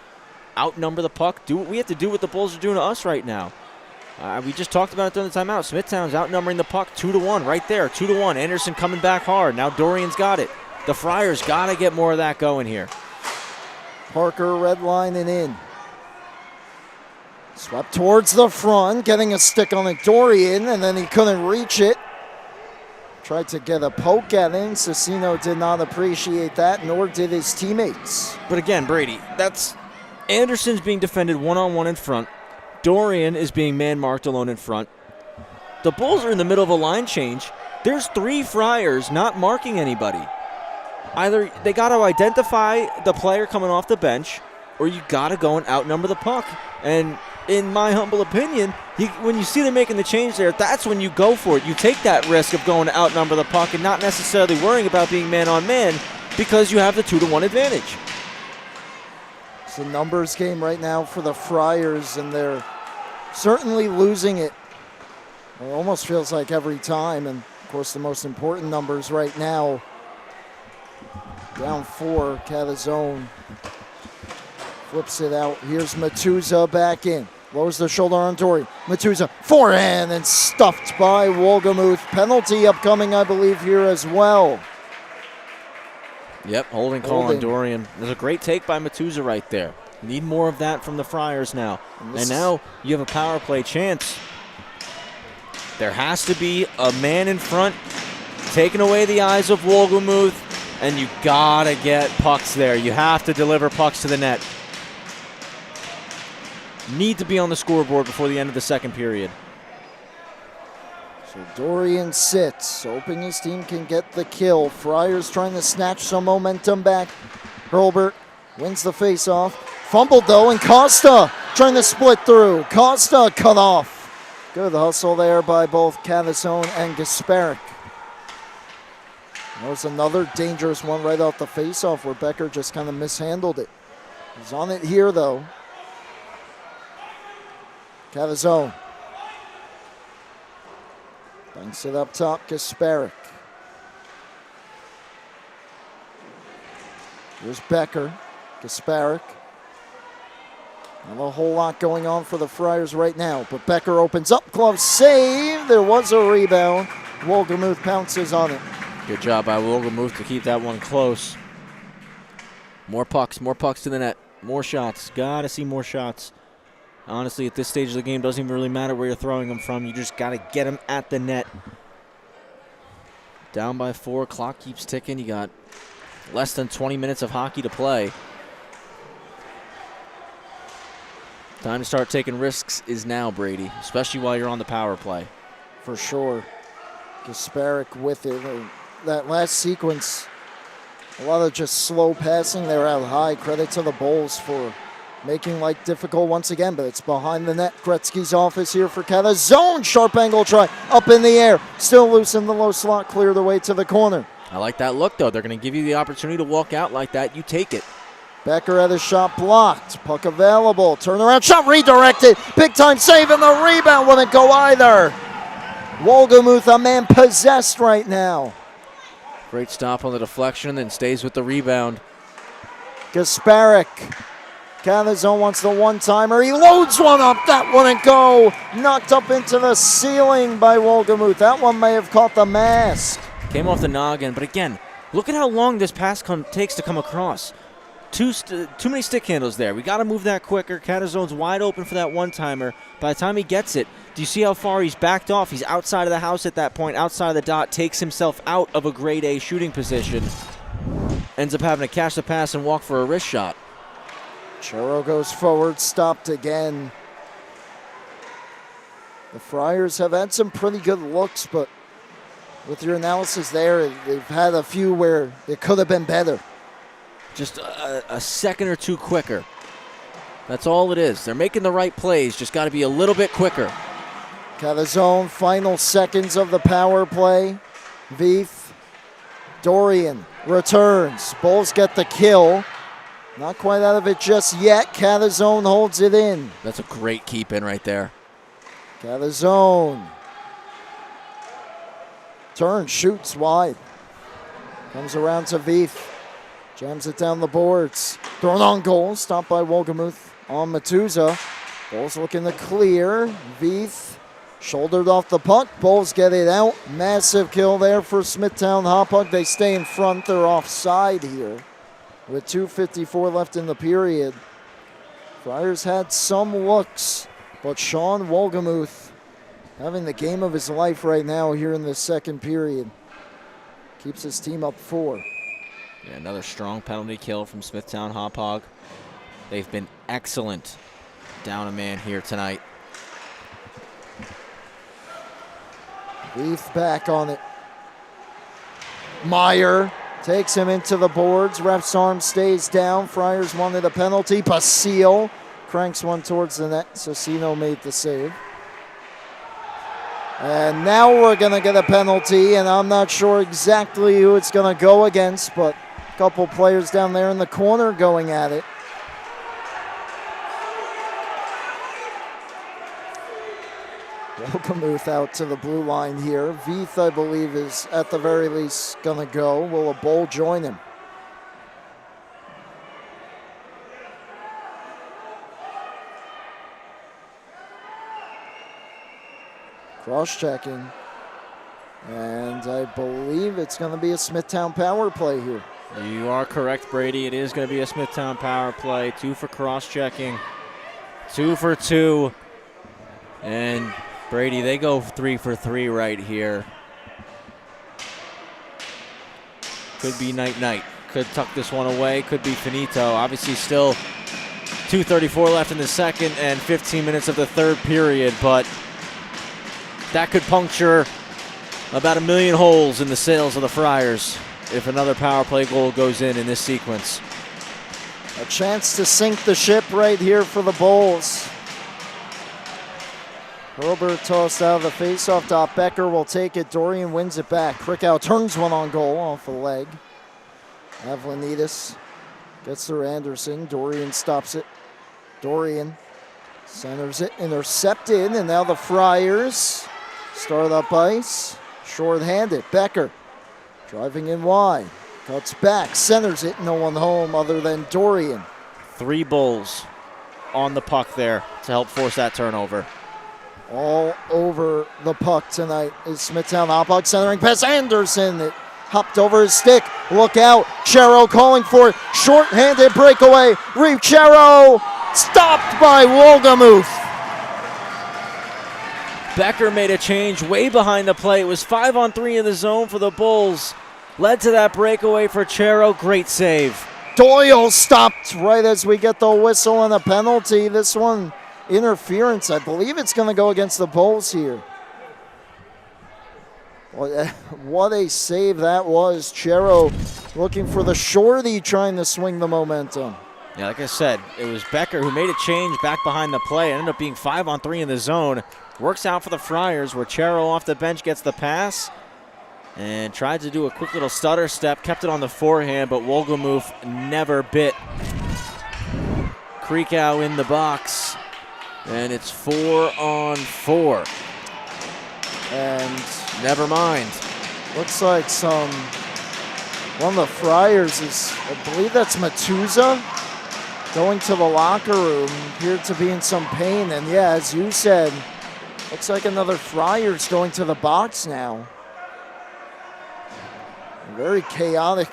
outnumber the puck, do what we have to do what the Bulls are doing to us right now. We just talked about it during the timeout. Smithtown's outnumbering the puck 2-1 right there, 2-1. Anderson coming back hard. Now Dorian's got it. The Friars got to get more of that going here. Parker redlining in. Swept towards the front, getting a stick on it, Dorian, and then he couldn't reach it. Tried to get a poke at him. Cecino did not appreciate that, nor did his teammates. But again, Brady, that's Anderson's being defended one-on-one in front. Dorian is being man-marked alone in front. The Bulls are in the middle of a line change. There's 3 Friars not marking anybody. Either they got to identify the player coming off the bench, or you got to go and outnumber the puck. And in my humble opinion, when you see them making the change there, that's when you go for it. You take that risk of going to outnumber the puck and not necessarily worrying about being man-on-man because you have the 2-1 advantage. It's a numbers game right now for the Friars, and they're certainly losing it. It almost feels like every time, and of course the most important numbers right now. Down 4, Catazone flips it out. Here's Matuza back in. Lowers the shoulder on Dory. Matuza, forehand, and stuffed by Wolgamuth. Penalty upcoming, I believe, here as well. Yep, holding call on Dorian. There's a great take by Matuza right there. Need more of that from the Friars now. And now you have a power play chance. There has to be a man in front, taking away the eyes of Wolgamuth, and you gotta get pucks there. You have to deliver pucks to the net. Need to be on the scoreboard before the end of the second period. So Dorian sits, hoping his team can get the kill. Friars trying to snatch some momentum back. Hurlbert wins the faceoff. Fumbled though, and Costa trying to split through. Costa cut off. Good hustle there by both Catazone and Gasparic. That was another dangerous one right off the faceoff where Becker just kind of mishandled it. He's on it here though. Catazone. Banks it up top, Gasparic. Here's Becker, Gasparic. Not a whole lot going on for the Friars right now, but Becker opens up, glove save. There was a rebound. Wolgamuth pounces on it. Good job by Wolgamuth to keep that one close. More pucks to the net. More shots. Gotta see more shots. Honestly, at this stage of the game, doesn't even really matter where you're throwing them from. You just got to get them at the net. Down by 4, clock keeps ticking. You got less than 20 minutes of hockey to play. Time to start taking risks is now, Brady, especially while you're on the power play. For sure. Gasparic with it. That last sequence, a lot of just slow passing there out high. Credit to the Bulls for making life difficult once again, but it's behind the net. Gretzky's office here for Catazone. Sharp angle try up in the air. Still loose in the low slot, cleared away to the corner. I like that look, though. They're going to give you the opportunity to walk out like that. You take it. Becker had a shot blocked. Puck available. Turnaround shot redirected. Big time save, and the rebound wouldn't go either. Wolgamuth, a man possessed right now. Great stop on the deflection, then stays with the rebound. Gasparic. Catazone wants the one-timer. He loads one up. That wouldn't go. Knocked up into the ceiling by Wolgamuth. That one may have caught the mask. Came off the noggin, but again, look at how long this pass takes to come across. Too many stick handles there. We got to move that quicker. Catazone's wide open for that one-timer. By the time he gets it, do you see how far he's backed off? He's outside of the house at that point, outside of the dot, takes himself out of a grade A shooting position. Ends up having to catch the pass and walk for a wrist shot. Chero goes forward, stopped again. The Friars have had some pretty good looks, but with your analysis there, they've had a few where it could have been better. Just a second or two quicker. That's all it is. They're making the right plays, just got to be a little bit quicker. Catazone, final seconds of the power play. Veith, Dorian returns. Bulls get the kill. Not quite out of it just yet. Catazone holds it in. That's a great keep in right there. Catazone. Turns, shoots wide. Comes around to Veith. Jams it down the boards. Thrown on goal. Stopped by Wolgamuth on Matuza. Bulls looking to clear. Veith shouldered off the puck. Bulls get it out. Massive kill there for Smithtown Hauppauge. They stay in front. They're offside here with 2:54 left in the period. Friars had some looks, but Sean Wolgamuth having the game of his life right now here in the second period. Keeps his team up 4. Yeah, another strong penalty kill from Smithtown Hauppauge. They've been excellent down a man here tonight. Veith back on it. Meyer takes him into the boards. Ref's arm stays down. Friars wanted a penalty. Basile cranks one towards the net. Cecino made the save. And now we're going to get a penalty, and I'm not sure exactly who it's going to go against, but a couple players down there in the corner going at it. Wolgamuth out to the blue line here. Veith, I believe, is at the very least going to go. Will a Bull join him? Cross-checking. And I believe it's going to be a Smithtown power play here. You are correct, Brady. It is going to be a Smithtown power play. 2 for cross-checking. 2 for 2. And Brady, they go 3 for 3 right here. Could be night-night. Could tuck this one away. Could be finito. Obviously still 2:34 left in the second and 15 minutes of the third period, but that could puncture about 1 million holes in the sails of the Friars if another power play goal goes in this sequence. A chance to sink the ship right here for the Bulls. Herbert tossed out of the faceoff dot. Becker will take it. Dorian wins it back. Krickow turns one on goal off the leg. Avlanitis gets through Anderson. Dorian stops it. Dorian centers it. Intercepted. And now the Friars start up ice. Short-handed. Becker driving in wide. Cuts back. Centers it. No one home other than Dorian. 3 Bulls on the puck there to help force that turnover. All over the puck tonight is Smithtown Hauppauge centering pass. Anderson, it hopped over his stick. Look out. Chero calling for it. Short-handed breakaway. Chero stopped by Wolgamuth. Becker made a change way behind the play. It was 5-on-3 in the zone for the Bulls. Led to that breakaway for Chero. Great save. Doyle stopped right as we get the whistle and a penalty. This one, interference. I believe it's going to go against the Bulls here. What a save that was. Chero looking for the shorty, trying to swing the momentum. Yeah, like I said, it was Becker who made a change back behind the play. It ended up being 5-on-3 in the zone. Works out for the Friars, where Chero off the bench gets the pass and tried to do a quick little stutter step, kept it on the forehand, but Wolgamuth never bit. Krikow in the box, and it's 4-on-4. And never mind. Looks like one of the Friars is, I believe that's Matuza, going to the locker room, appeared to be in some pain. And yeah, as you said, looks like another Friars going to the box now. Very chaotic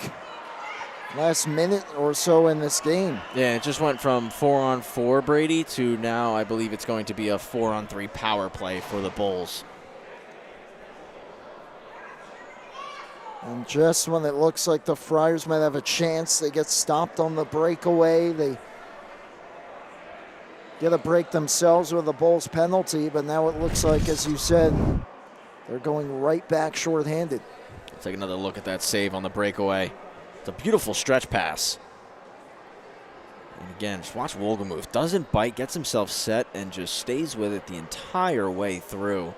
last minute or so in this game. Yeah, it just went from 4-on-4, Brady, to now I believe it's going to be a 4-on-3 power play for the Bulls. And just when it looks like the Friars might have a chance, they get stopped on the breakaway. They get a break themselves with a Bulls penalty, but now it looks like, as you said, they're going right back shorthanded. Take another look at that save on the breakaway. It's a beautiful stretch pass. And again, just watch Wolgamuth. Doesn't bite, gets himself set, and just stays with it the entire way through.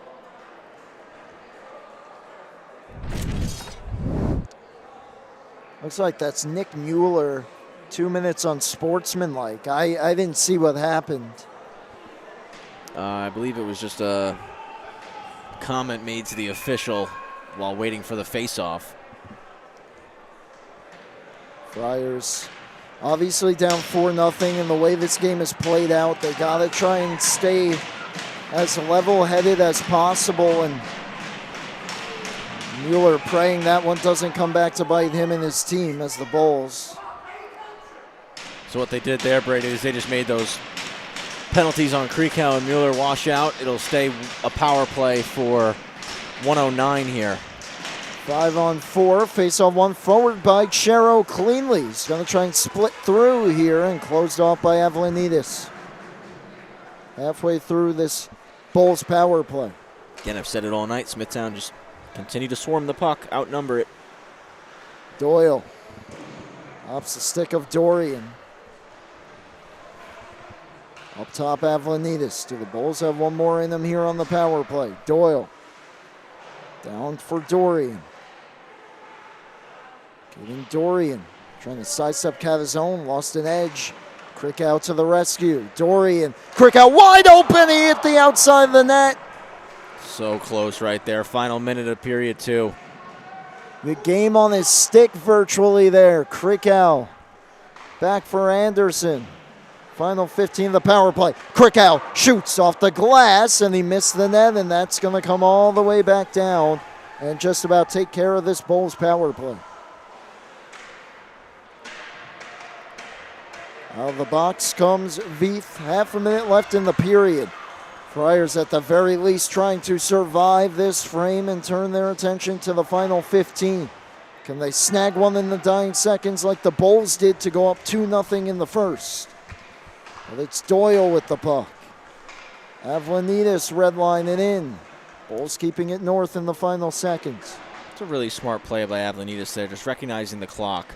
Looks like that's Nick Mueller, 2 minutes unsportsmanlike. I didn't see what happened. I believe it was just a comment made to the official while waiting for the face-off. Friars Obviously down 4-0, and the way this game is played out, they got to try and stay as level-headed as possible, and Mueller praying that one doesn't come back to bite him and his team as the Bulls. So what they did there, Brady, is they just made those penalties on Krikow and Mueller wash out. It'll stay a power play for 109 here. 5-on-4, face-off one forward by Chero cleanly. He's going to try and split through here and closed off by Avlonidis. Halfway through this Bulls power play. Again, I've said it all night. Smithtown just continue to swarm the puck, outnumber it. Doyle ops the stick of Dorian. Up top, Avlonidis. Do the Bulls have one more in them here on the power play? Doyle down for Dorian. Getting Dorian, trying to sidestep Cavazone, lost an edge. Krikow to the rescue. Dorian, Krikow wide open, he hit the outside of the net. So close right there. Final minute of period 2. The game on his stick virtually there. Krikow back for Anderson. Final 15 of the power play. Krikow shoots off the glass, and he missed the net, and that's going to come all the way back down and just about take care of this Bulls power play. Out of the box comes Veith. Half a minute left in the period. Friars at the very least trying to survive this frame and turn their attention to the final 15. Can they snag one in the dying seconds like the Bulls did to go up 2-0 in the first? Well, it's Doyle with the puck. Avlonidis redlining in. Bulls keeping it north in the final seconds. It's a really smart play by Avlonidis there, just recognizing the clock.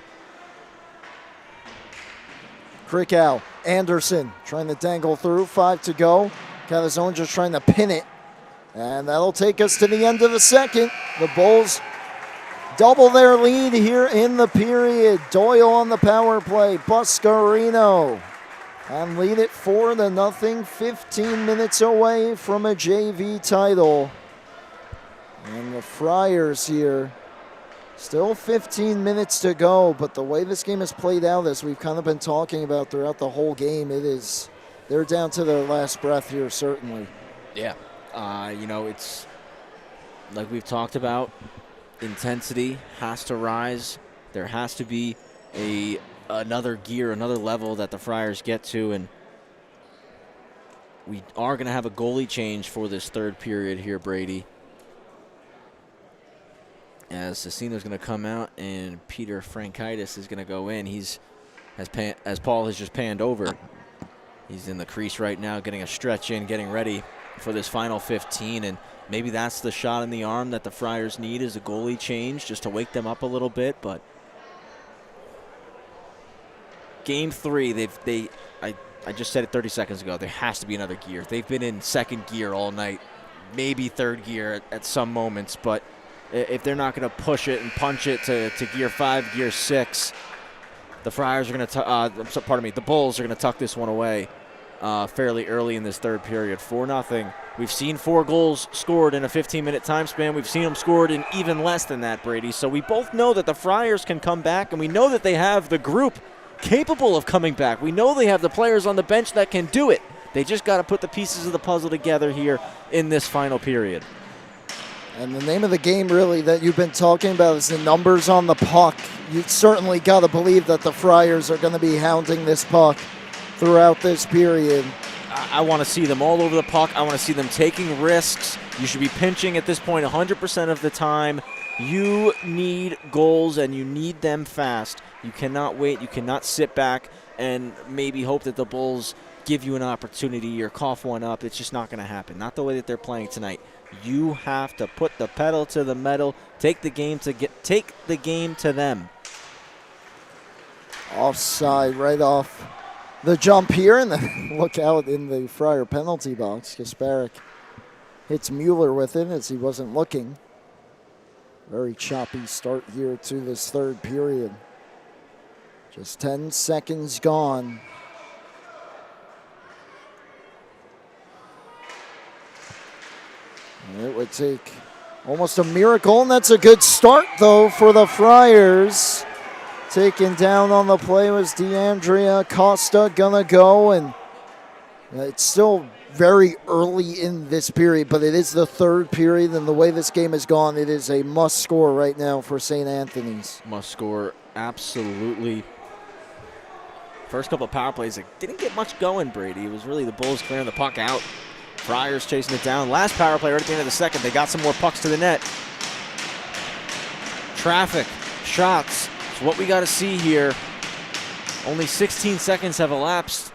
Krikow, Anderson trying to dangle through, 5 to go. Cavazone just trying to pin it. And that'll take us to the end of the second. The Bulls double their lead here in the period. Doyle on the power play, Buscarino. And lead it 4-0, 15 minutes away from a JV title. And the Friars here, still 15 minutes to go, but the way this game has played out, as we've kind of been talking about throughout the whole game, they're down to their last breath here, certainly. Yeah. It's like we've talked about, intensity has to rise. There has to be another gear, another level that the Friars get to, and we are going to have a goalie change for this third period here, Brady. As Cecino's going to come out and Peter Frankaitis is going to go in. As Paul has just panned over, he's in the crease right now, getting a stretch in, getting ready for this final 15, and maybe that's the shot in the arm that the Friars need, is a goalie change just to wake them up a little bit. But Game 3, I just said it 30 seconds ago, there has to be another gear. They've been in second gear all night, maybe third gear at some moments, but if they're not going to push it and punch it to gear 5, gear 6, the Friars are going to, the Bulls are going to tuck this one away fairly early in this third period. 4-0. We've seen 4 goals scored in a 15-minute time span. We've seen them scored in even less than that, Brady. So we both know that the Friars can come back, and we know that they have the group capable of coming back. We know they have the players on the bench that can do it. They just got to put the pieces of the puzzle together here in this final period. And the name of the game, really, that you've been talking about is the numbers on the puck. You certainly got to believe that the Friars are going to be hounding this puck throughout this period. I want to see them all over the puck. I want to see them taking risks. You should be pinching at this point 100% of the time. You need goals, and you need them fast. You cannot wait. You cannot sit back and maybe hope that the Bulls give you an opportunity or cough one up. It's just not going to happen. Not the way that they're playing tonight. You have to put the pedal to the metal. Take the game to them. Offside right off the jump here, and then look out in the Friar penalty box. Kasparek hits Mueller with it as he wasn't looking. Very choppy start here to this third period. Just 10 seconds gone. It would take almost a miracle, and that's a good start, though, for the Friars Taken down on the play was DeAndrea Costa, gonna go, and it's still very early in this period, but it is the third period, and the way this game has gone, it is a must score right now for St. Anthony's. Must score, absolutely. First couple of power plays, it didn't get much going, Brady. It was really the Bulls clearing the puck out. Friars chasing it down. Last power play right at the end of the second, they got some more pucks to the net. Traffic, shots, it's what we got to see here. Only 16 seconds have elapsed.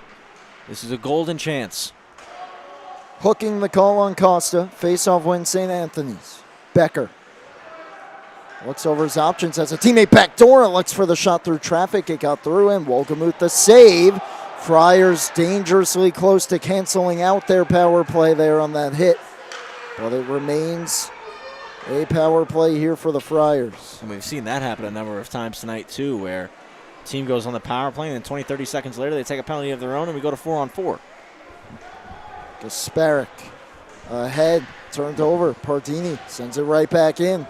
This is a golden chance. Hooking the call on Costa. Face-off win St. Anthony's. Becker looks over his options, has a teammate backdoor, looks for the shot through traffic. It got through, and Wolgemuth the save. Friars dangerously close to canceling out their power play there on that hit. But it remains a power play here for the Friars. And we've seen that happen a number of times tonight, too, where the team goes on the power play, and then 20, 30 seconds later, they take a penalty of their own, and we go to 4-on-4. Gasparic ahead, turned over. Pardini sends it right back in.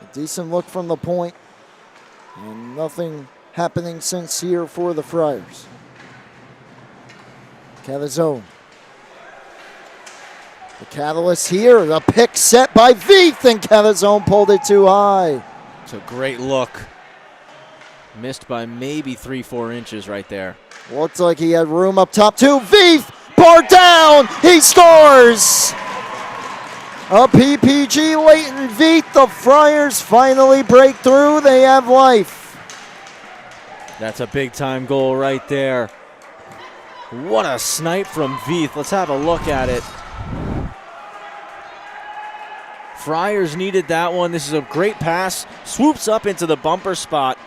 A decent look from the point, and nothing happening since here for the Friars. Cavazone. The catalyst here, the pick set by Veith, and Cavazone pulled it too high. It's a great look. Missed by maybe 3-4 inches right there. Looked like he had room up top too. Veith, bar down, he scores! A PPG Leighton Veith, the Friars finally break through, they have life. That's a big time goal right there. What a snipe from Veith. Let's have a look at it. Friars needed that one. This is a great pass. Swoops up into the bumper spot.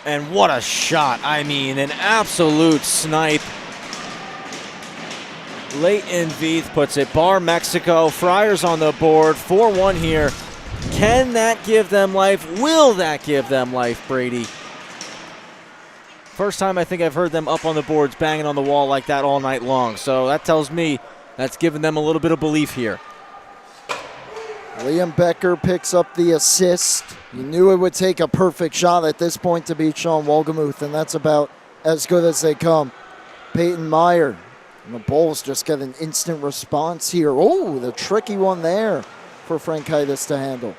And what a shot. I mean, an absolute snipe. Leighton Veith puts it. Bar Mexico. Friars on the board. 4-1 here. Can that give them life? Will that give them life, Brady? First time I think I've heard them up on the boards banging on the wall like that all night long. So that tells me that's giving them a little bit of belief here. Liam Becker picks up the assist. You knew it would take a perfect shot at this point to beat Sean Wolgemuth, and that's about as good as they come. Peyton Meyer, and the Bulls just get an instant response here. Oh, the tricky one there for Frankaitis to handle.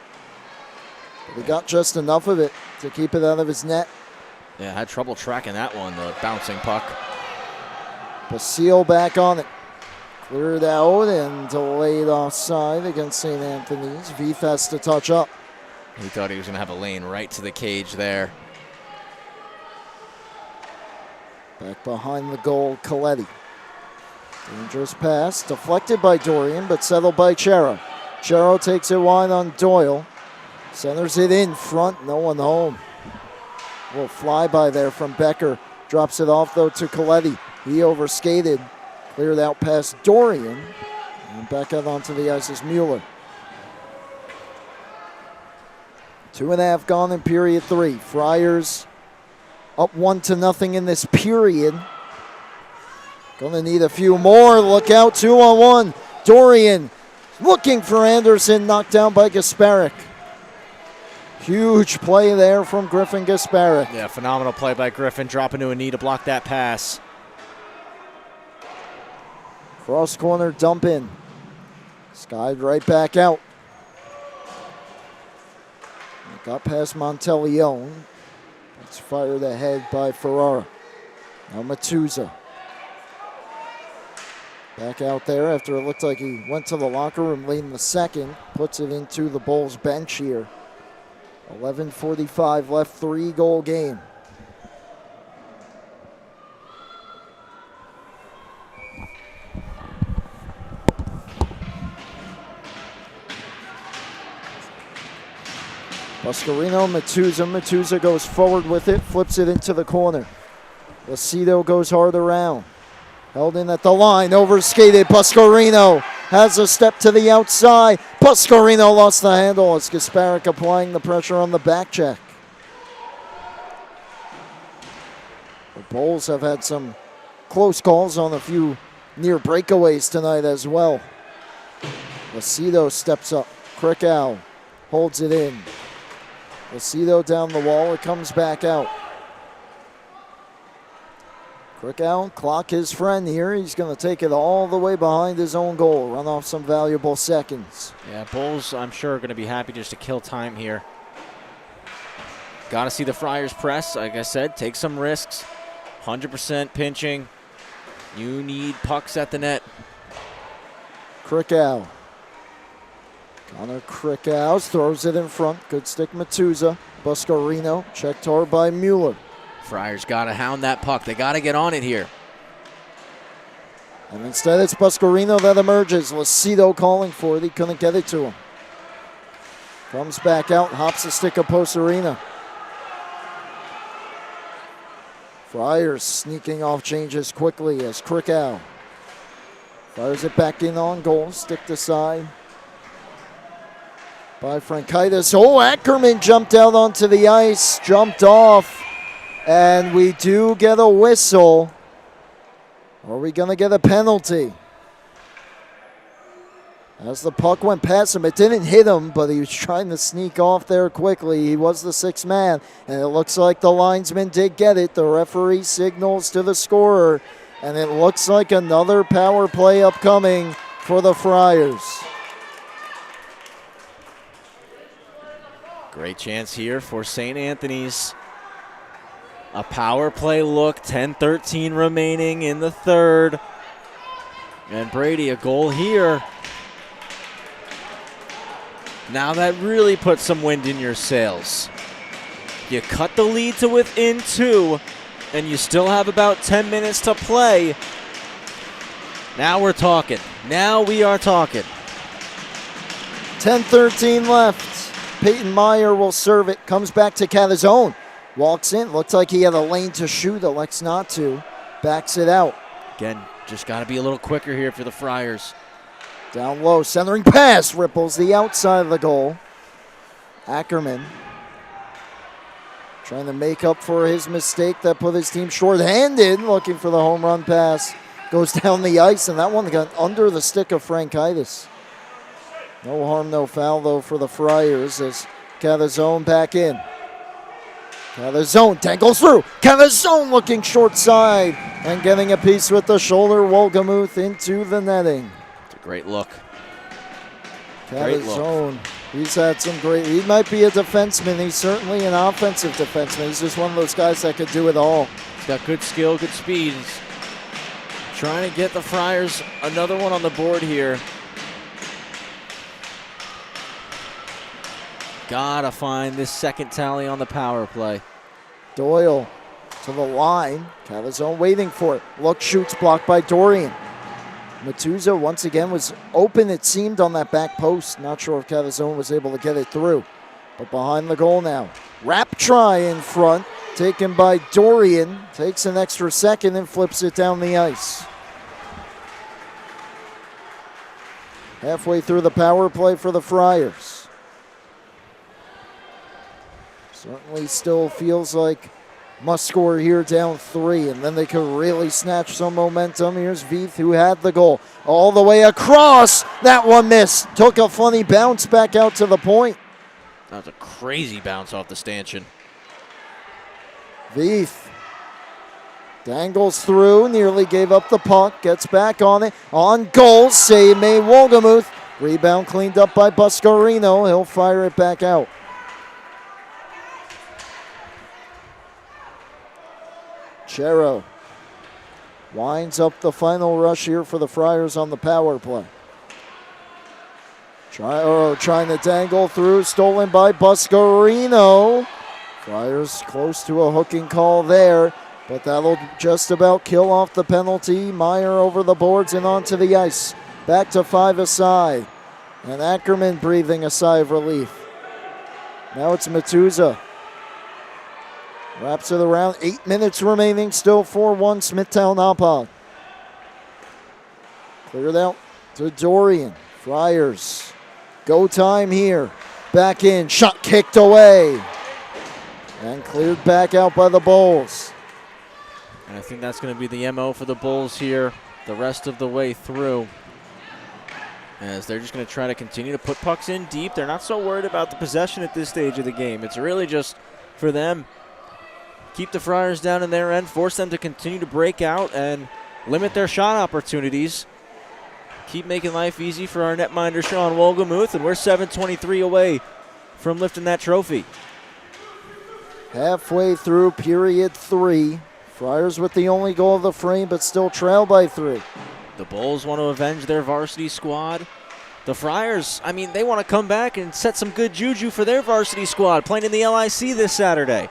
But he got just enough of it to keep it out of his net. Yeah, had trouble tracking that one, the bouncing puck. Basile back on it. Cleared out and delayed offside against St. Anthony's. Veith has to touch up. He thought he was going to have a lane right to the cage there. Back behind the goal, Coletti. Dangerous pass, deflected by Dorian, but settled by Chero. Chero takes it wide on Doyle. Centers it in front, no one home. A little flyby there from Becker. Drops it off, though, to Coletti. He overskated. Cleared out past Dorian. And back out onto the ice is Mueller. 2.5 gone in period 3. Friars up 1-0 in this period. Gonna need a few more. Look out, 2-on-1. Dorian looking for Anderson, knocked down by Gasparic. Huge play there from Griffin Gasparic. Yeah, phenomenal play by Griffin, dropping to a knee to block that pass. Cross corner dump in. Skied right back out. Got past Monteleone. It's fired ahead by Ferrara. Now Matuza. Back out there after it looked like he went to the locker room late in the second. Puts it into the Bulls bench here. 11:45 left, 3-goal game. Buscarino, Matuza goes forward with it, flips it into the corner. Lucido goes hard around. Held in at the line, overskated. Buscarino has a step to the outside. Buscarino lost the handle as Gasparic applying the pressure on the back check. The Bulls have had some close calls on a few near breakaways tonight as well. Lucido steps up. Krikow holds it in. Lucido down the wall. It comes back out. Quick out, clock his friend here. He's going to take it all the way behind his own goal. Run off some valuable seconds. Yeah, Bulls, I'm sure, are going to be happy just to kill time here. Got to see the Friars press. Like I said, take some risks. 100% pinching. You need pucks at the net. Krikow. Connor Krikow throws it in front. Good stick, Matuza. Buscarino, checked hard by Mueller. Friars got to hound that puck. They got to get on it here. And instead it's Buscarino that emerges. Lucido calling for it. He couldn't get it to him. Comes back out, hops the stick of Posarina. Friars sneaking off changes quickly as Krikow fires it back in on goal. Stick to side by Frankaitis. Oh, Ackerman jumped out onto the ice, jumped off. And we do get a whistle. Are we going to get a penalty? As the puck went past him, it didn't hit him, but he was trying to sneak off there quickly. He was the sixth man, and it looks like the linesman did get it. The referee signals to the scorer, and it looks like another power play upcoming for the Friars. Great chance here for St. Anthony's. A power play look, 10-13 remaining in the third. And Brady, a goal here. Now that really puts some wind in your sails. You cut the lead to within 2, and you still have about 10 minutes to play. Now we're talking. Now we are talking. 10-13 left. Peyton Meyer will serve it. Comes back to Catazone. Walks in. Looks like he had a lane to shoot. Elects not to. Backs it out. Again, just got to be a little quicker here for the Friars. Down low. Centering pass. Ripples the outside of the goal. Ackerman trying to make up for his mistake that put his team short-handed. Looking for the home run pass. Goes down the ice, and that one got under the stick of Frankaitis. No harm, no foul, though, for the Friars as Catazone back in. Catazone tangles through. Catazone looking short side and getting a piece with the shoulder. Wolgamuth into the netting. It's a great look. Catazone, he's had some great, he might be a defenseman. He's certainly an offensive defenseman. He's just one of those guys that could do it all. He's got good skill, good speed. He's trying to get the Friars another one on the board here. Gotta find this second tally on the power play. Doyle to the line. Catazone waiting for it. Look, shoots, blocked by Dorian. Matuza once again was open, it seemed, on that back post. Not sure if Catazone was able to get it through. But behind the goal now. Wrap try in front. Taken by Dorian. Takes an extra second and flips it down the ice. Halfway through the power play for the Friars. Certainly still feels like must score here down 3, and then they could really snatch some momentum. Here's Veith, who had the goal all the way across. That one missed. Took a funny bounce back out to the point. That was a crazy bounce off the stanchion. Veith dangles through, nearly gave up the puck, gets back on it. On goal, save made Wolgamuth. Rebound cleaned up by Buscarino. He'll fire it back out. Chero winds up the final rush here for the Friars on the power play. Trying to dangle through, stolen by Buscarino. Friars close to a hooking call there, but that'll just about kill off the penalty. Meyer over the boards and onto the ice. Back to 5 aside. And Ackerman breathing a sigh of relief. Now it's Matuza. Wraps it around. 8 minutes remaining. Still 4-1 Smithtown Hauppauge. Cleared out to Dorian. Friars. Go time here. Back in. Shot kicked away. And cleared back out by the Bulls. And I think that's going to be the MO for the Bulls here the rest of the way through. as they're just going to try to continue to put pucks in deep. They're not so worried about the possession at this stage of the game. It's really just for them, keep the Friars down in their end, force them to continue to break out and limit their shot opportunities. Keep making life easy for our netminder, Sean Wolgamuth, and we're 7:23 away from lifting that trophy. Halfway through period 3. Friars with the only goal of the frame, but still trail by 3. The Bulls want to avenge their varsity squad. The Friars, I mean, they want to come back and set some good juju for their varsity squad playing in the LIC this Saturday.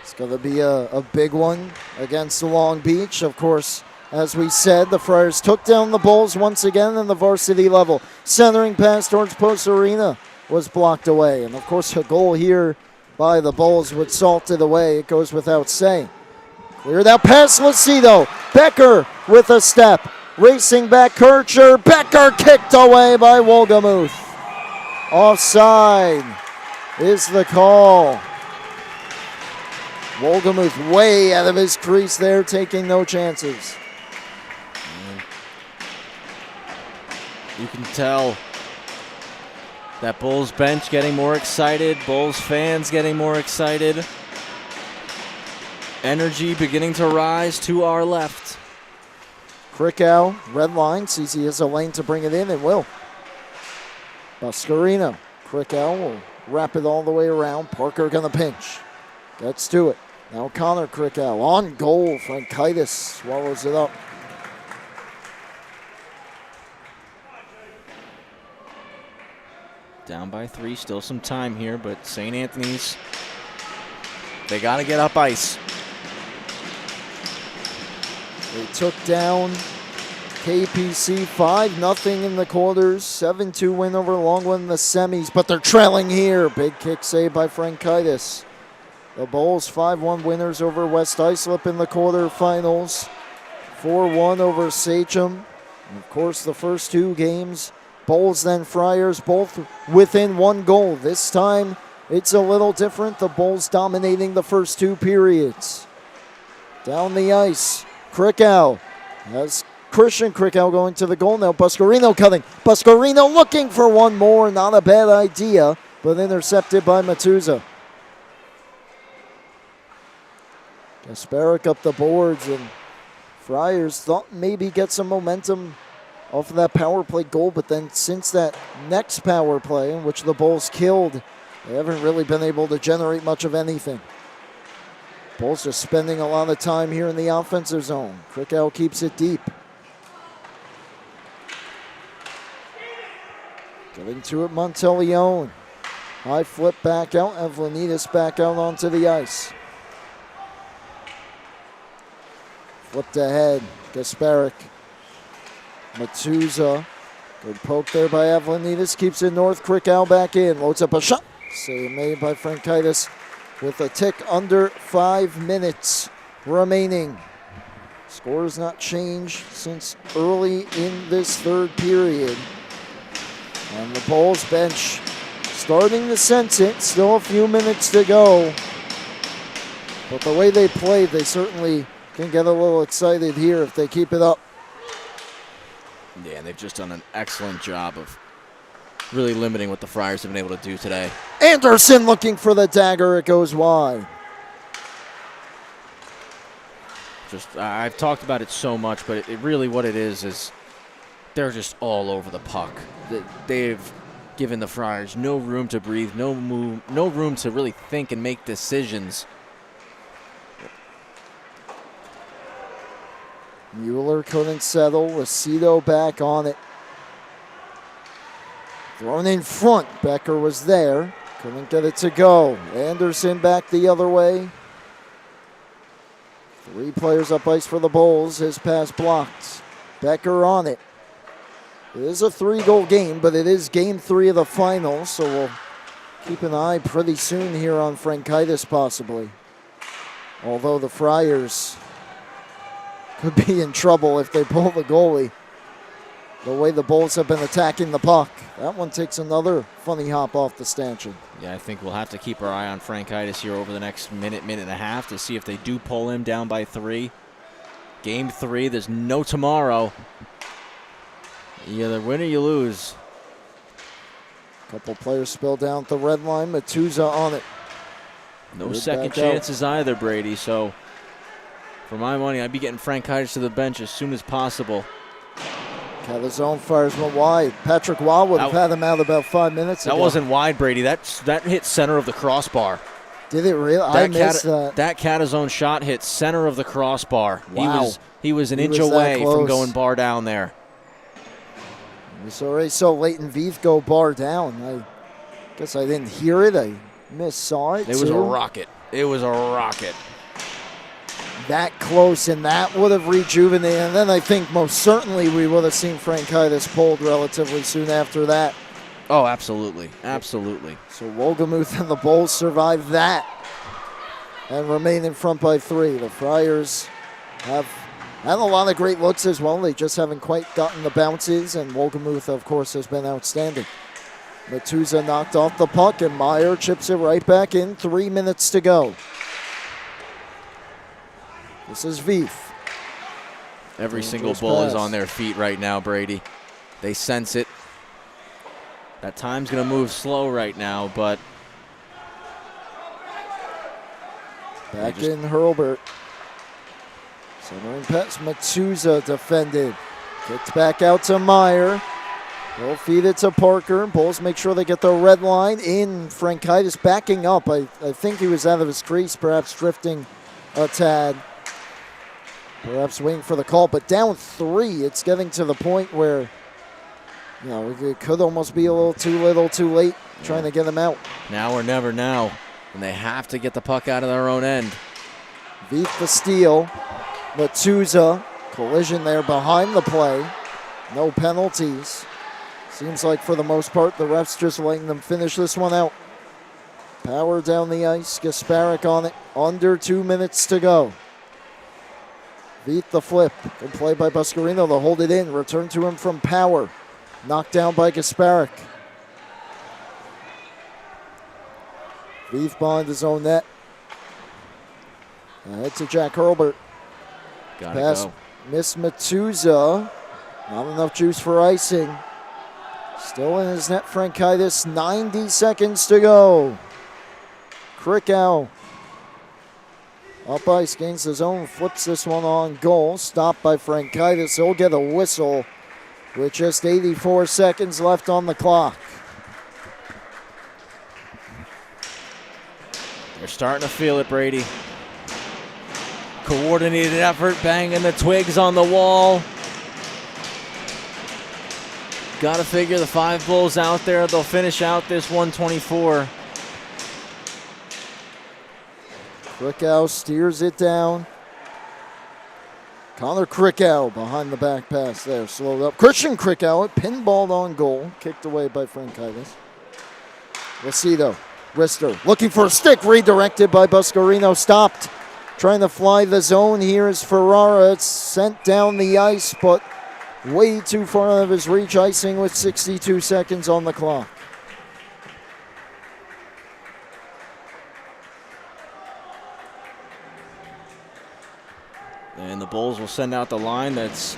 It's going to be a big one against Long Beach. Of course, as we said, the Friars took down the Bulls once again in the varsity level. Centering pass towards Post Arena was blocked away. And, of course, a goal here by the Bulls would salt it away. It goes without saying. Cleared out pass, Lucido. Becker with a step. Racing back, Kircher. Becker kicked away by Wolgamuth. Offside is the call. Wolgamuth way out of his crease there, taking no chances. You can tell that Bulls bench getting more excited, Bulls fans getting more excited. Energy beginning to rise to our left. Krikow, red line, sees he has a lane to bring it in and will. Buscarino, Krikow will wrap it all the way around. Parker gonna pinch. Gets to it. Now Connor Krikow on goal. Frankaitis swallows it up. Down by 3, still some time here, but St. Anthony's, they got to get up ice. They took down KPC 5-0 in the quarters. 7-2 win over Longwood in the semis, but they're trailing here. Big kick save by Frankaitis. The Bulls 5-1 winners over West Islip in the quarterfinals. 4-1 over Sachem. And of course, the first 2 games, Bulls then Friars, both within 1 goal. This time, it's a little different. The Bulls dominating the first 2 periods. Down the ice, Krikow has Christian Krikow going to the goal now. Buscarino cutting. Buscarino looking for one more. Not a bad idea, but intercepted by Matuza. Gasparic up the boards, and Friars thought maybe get some momentum off of that power play goal, but then since that next power play, in which the Bulls killed, they haven't really been able to generate much of anything. Bulls just spending a lot of time here in the offensive zone. Krikow keeps it deep. Getting to it, Monteleone. High flip back out, Evlenitis back out onto the ice. Flipped ahead, Gasparic. Matuza, good poke there by Evlenitis, keeps it north, Krikow back in, loads up a shot. Save made by Frankaitis with a tick under 5 minutes remaining. Score has not changed since early in this 3rd period. And the Bulls bench starting to sense it, still a few minutes to go. But the way they played, they certainly can get a little excited here if they keep it up. Yeah, and they've just done an excellent job of really limiting what the Friars have been able to do today. Anderson looking for the dagger. It goes wide. I've talked about it so much, but it really what it is they're just all over the puck. They've given the Friars no room to breathe, no room to really think and make decisions. Mueller couldn't settle. Lucido back on it. Thrown in front. Becker was there. Couldn't get it to go. Anderson back the other way. 3 players up ice for the Bulls. His pass blocked. Becker on it. It is a 3-goal game, but it is game 3 of the finals, so we'll keep an eye pretty soon here on Frankaitis possibly. Although the Friars could be in trouble if they pull the goalie. The way the Bulls have been attacking the puck. That one takes another funny hop off the stanchion. Yeah, I think we'll have to keep our eye on Frankaitis here over the next minute and a half to see if they do pull him down by 3. Game 3, there's no tomorrow. You either win or you lose. Couple players spilled down at the red line. Matuza on it. No Good second back chances either, Brady. So, for my money, I'd be getting Franchitis to the bench as soon as possible. Calzone fires one wide. Patrick Waugh would have had him out about 5 minutes ago. That wasn't wide, Brady. That hit center of the crossbar. Did it really? I missed that. That Calzone shot hit center of the crossbar. Wow. He was an inch away from going bar down there. We already saw Leighton Veith go bar down. I guess I didn't hear it. I saw it. It was a rocket. It was a rocket. That close, and that would have rejuvenated. And then I think most certainly we would have seen Franchitis pulled relatively soon after that. Oh, absolutely. Absolutely. So Wolgemuth and the Bulls survive that and remain in front by 3. The Friars have had a lot of great looks as well. They just haven't quite gotten the bounces, and Wolgemuth, of course, has been outstanding. Matuza knocked off the puck, and Meyer chips it right back in. 3 minutes to go. This is Veith. Every single Bull is on their feet right now, Brady. They sense it. That time's going to move slow right now, but... Back in Hurlburt. Centering pass, Matuza defended. Kicked back out to Meyer. They'll feed it to Parker. Bulls make sure they get the red line in. Franchitis backing up. I think he was out of his crease, perhaps drifting a tad. Perhaps waiting for the call, but down 3. It's getting to the point where, you know, it could almost be a little too little, too late trying to get him out. Now or never now. And they have to get the puck out of their own end. Veith the steal. Matuza, collision there behind the play. No penalties. Seems like for the most part the refs just letting them finish this one out. Power down the ice. Gasparek on it. Under 2 minutes to go. Veith the flip. Good play by Buscarino. They'll hold it in. Return to him from Power. Knocked down by Gasparek. Veith behind his own net. Ahead to Jack Hurlburt. Pass missed Matuza. Not enough juice for icing. Still in his net, Franchitis. 90 seconds to go. Krikow. Up ice, gains his own, flips this one on goal. Stopped by Franchitis. He'll get a whistle with just 84 seconds left on the clock. They're starting to feel it, Brady. Coordinated effort, banging the twigs on the wall. Got to figure the 5 Bulls out there. They'll finish out this 124. Krikow steers it down. Connor Krikow behind the back pass there. Slowed up. Christian Krikow, pinballed on goal. Kicked away by Franchitis. Lucido. Rister looking for a stick. Redirected by Buscarino. Stopped. Trying to fly the zone here is Ferrara. It's sent down the ice, but way too far out of his reach. Icing with 62 seconds on the clock. And the Bulls will send out the line that's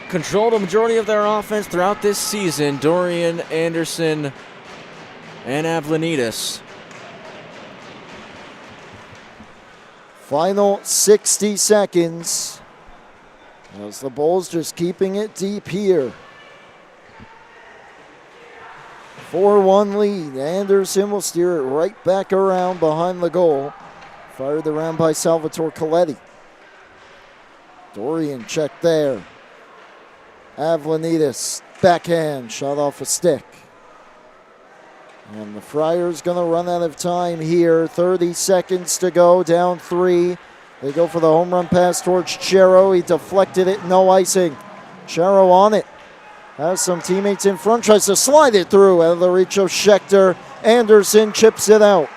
controlled a majority of their offense throughout this season. Dorian, Anderson, and Avlanitis. Final 60 seconds. As the Bulls just keeping it deep here. 4-1 lead. Anderson will steer it right back around behind the goal. Fired around by Salvatore Coletti. Dorian checked there. Avlanitis, backhand, shot off a stick. And the Friars going to run out of time here. 30 seconds to go, down 3. They go for the home run pass towards Chero. He deflected it, no icing. Chero on it. Has some teammates in front, tries to slide it through out of the reach of Schechter. Anderson chips it out.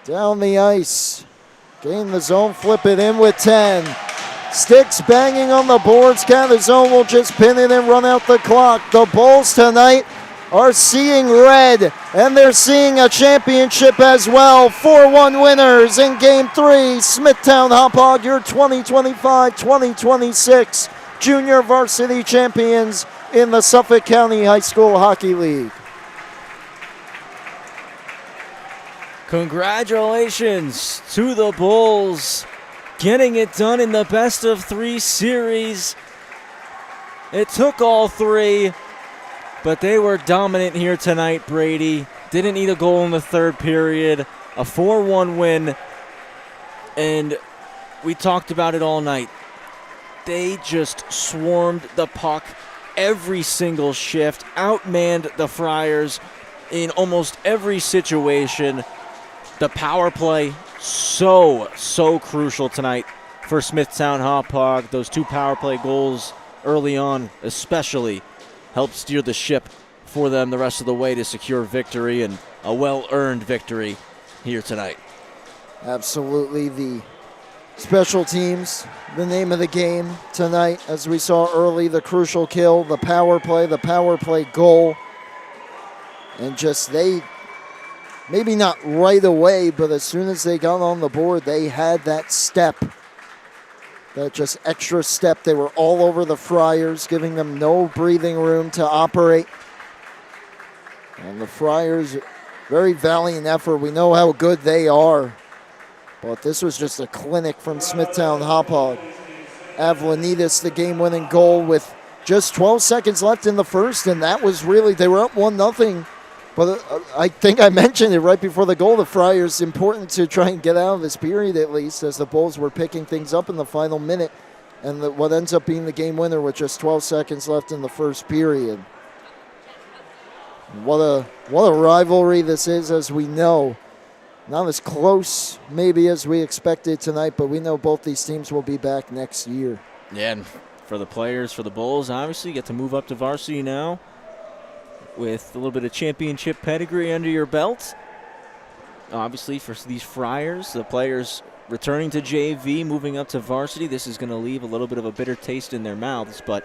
Down the ice. Gain the zone, flip it in with 10. Sticks banging on the boards. Calzone will just pin it and run out the clock. The Bulls tonight are seeing red, and they're seeing a championship as well. 4-1 winners in Game 3. Smithtown Hauppauge, your 2025-2026 junior varsity champions in the Suffolk County High School Hockey League. Congratulations to the Bulls, getting it done in the best-of-3 series. It took all three, but they were dominant here tonight, Brady. Didn't need a goal in the third period. A 4-1 win, and we talked about it all night. They just swarmed the puck every single shift, outmanned the Friars in almost every situation. The power play, so crucial tonight for Smithtown Hauppauge. Those 2 power play goals early on especially helped steer the ship for them the rest of the way to secure victory, and a well-earned victory here tonight. Absolutely. The special teams, the name of the game tonight, as we saw early, the crucial kill, the power play goal, and just they, maybe not right away, but as soon as they got on the board, they had that step, that just extra step. They were all over the Friars, giving them no breathing room to operate. And the Friars, very valiant effort. We know how good they are, but this was just a clinic from Smithtown Hauppauge. Avlanitis, the game-winning goal with just 12 seconds left in the first, and that was really, they were up 1-0. But I think I mentioned it right before the goal. The Friars, important to try and get out of this period at least, as the Bulls were picking things up in the final minute. And what ends up being the game winner with just 12 seconds left in the first period. What a rivalry this is, as we know. Not as close maybe as we expected tonight, but we know both these teams will be back next year. Yeah, and for the players, for the Bulls, obviously, get to move up to varsity now with a little bit of championship pedigree under your belt. Obviously, for these Friars, the players returning to JV, moving up to varsity, this is going to leave a little bit of a bitter taste in their mouths, but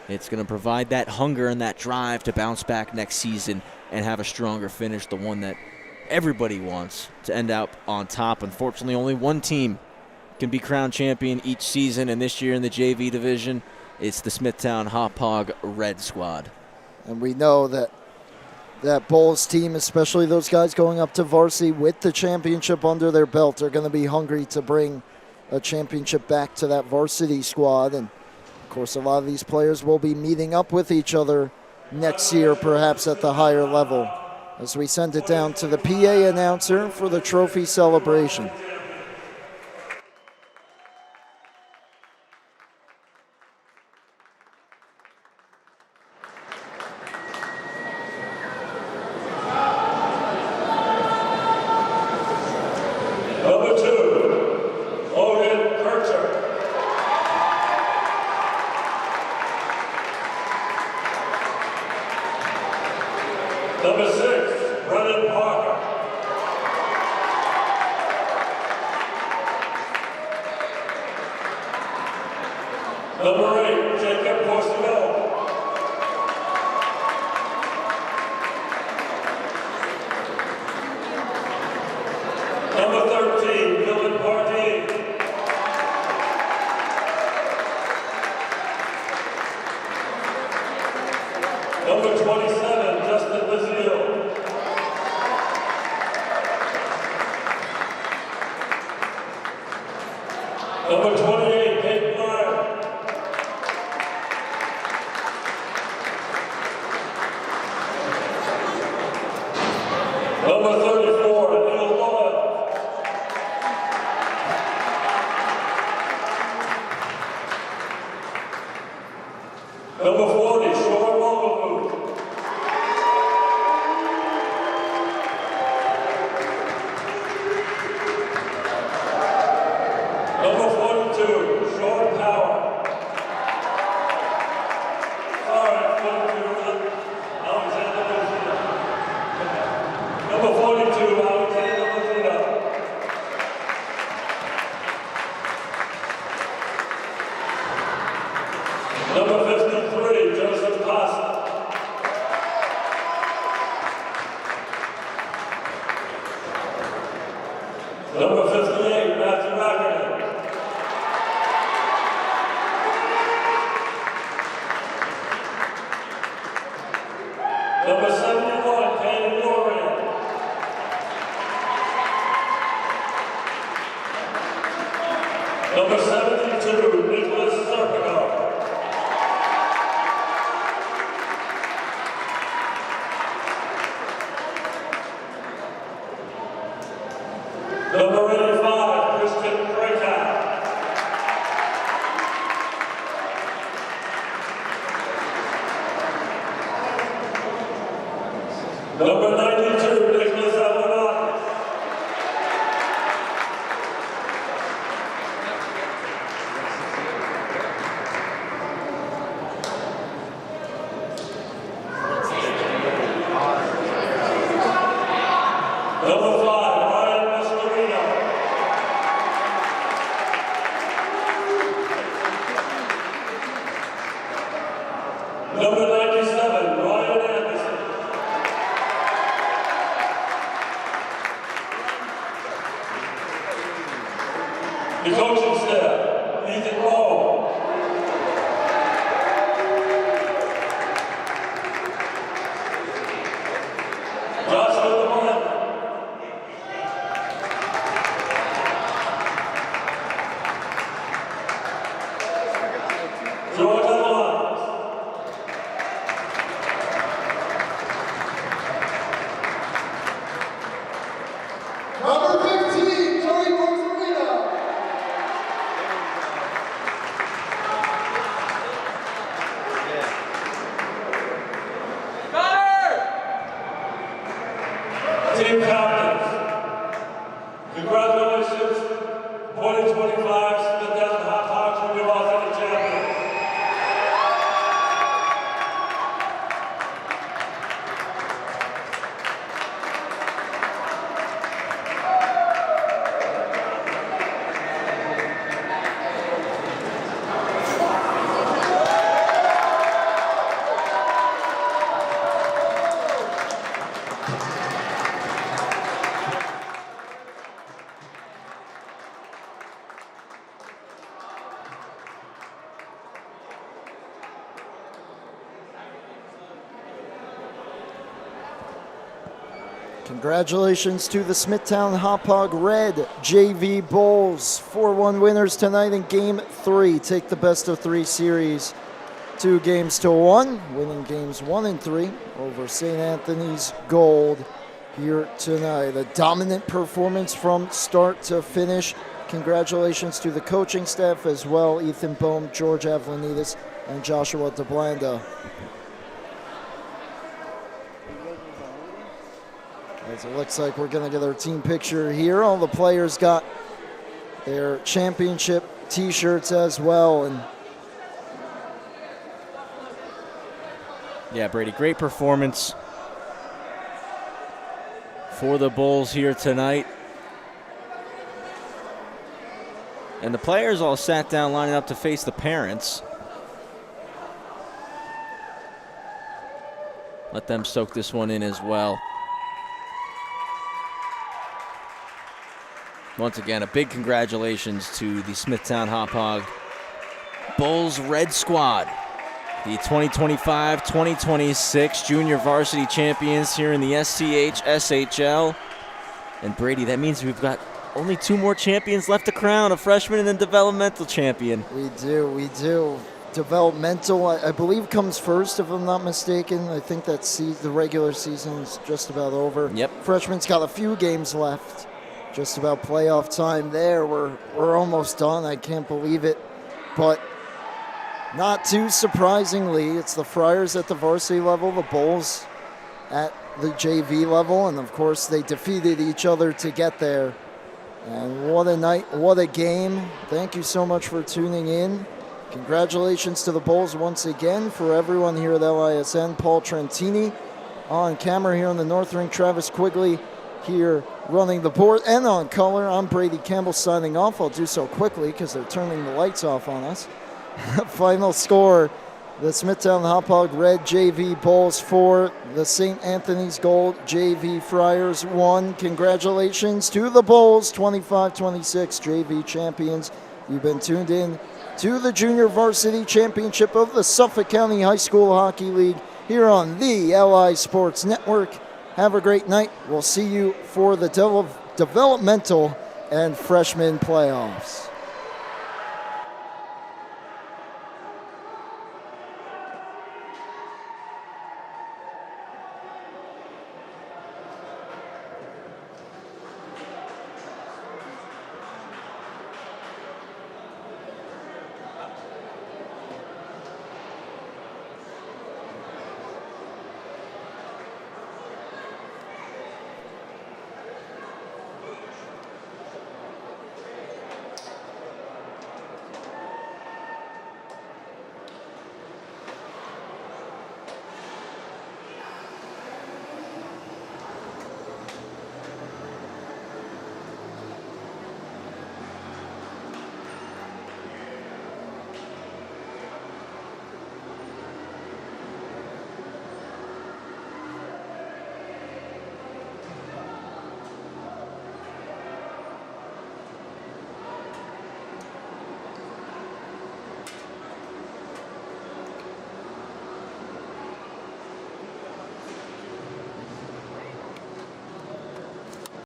it's going to provide that hunger and that drive to bounce back next season and have a stronger finish, the one that everybody wants to end up on top. Unfortunately, only one team can be crowned champion each season, and this year in the JV division, it's the Smithtown Hauppauge Red Squad. And we know that Bulls team, especially those guys going up to varsity with the championship under their belt, are going to be hungry to bring a championship back to that varsity squad. And, of course, a lot of these players will be meeting up with each other next year, perhaps at the higher level, as we send it down to the PA announcer for the trophy celebration. Number 6, Brennan Parker. Number 8, Jacob Porcello. Number 13, Dylan Pardee. Number 27, Justin Lizio. Number 28, Peyton Meyer. Number 34, Neil Lowe. Number 40, Sean Mulgrew. Number 42, Sean Power. Sorry, 42, Alexander Lucia. Number 42, Number 58, Matthew Ackerman. Number 71, Caden Dorian. Number 72, Nicholas Serpico. Number 85, Christian Craytown. Number 92, Nicholas Avenatti. Number 5, Ryan Mascherino. Number 97, Ryan Anderson. The coaching staff, Ethan Rowe. Joshua DeMont. George Evans. Number 15, Joey Borzarino. Team captains, congratulations, 2025 Smithtown Hauppauge Junior Varsity Champion. Congratulations to the Smithtown Hauppauge Red JV Bulls. 4-1 winners tonight in Game 3. Take the best of 3 series 2 games to 1, winning games 1 and 3 over St. Anthony's Gold here tonight. A dominant performance from start to finish. Congratulations to the coaching staff as well, Ethan Bohm, George Avlanides, and Joshua DeBlanda. As it looks like we're going to get our team picture here. All the players got their championship t-shirts as well. And Yeah, Brady, great performance for the Bulls here tonight. And the players all sat down lining up to face the parents. Let them soak this one in as well. Once again, a big congratulations to the Smithtown Hauppauge Bulls Red Squad, the 2025-2026 junior varsity champions here in the SCHSHL. And Brady, that means we've got only 2 more champions left to crown, a freshman and a developmental champion. we do. Developmental, I believe, comes first, if I'm not mistaken. I think that the regular season is just about over. Yep. Freshman's got a few games left. Just about playoff time there. We're almost done. I can't believe it. But not too surprisingly, it's the Friars at the varsity level, the Bulls at the JV level, and of course they defeated each other to get there. And what a night, what a game. Thank you so much for tuning in. Congratulations to the Bulls once again. For everyone here at LISN, Paul Trentini on camera here on the North Ring, Travis Quigley here running the board, and on color, I'm Brady Campbell signing off. I'll do so quickly because they're turning the lights off on us. Final score The Smithtown Hauppauge Red JV Bulls 4, the St. Anthony's Gold JV Friars 1. Congratulations to the Bulls, 25-26 JV champions. You've been tuned in to the Junior Varsity Championship of the Suffolk County High School Hockey League here on the LI Sports Network. Have a great night. We'll see you for the developmental and freshman playoffs.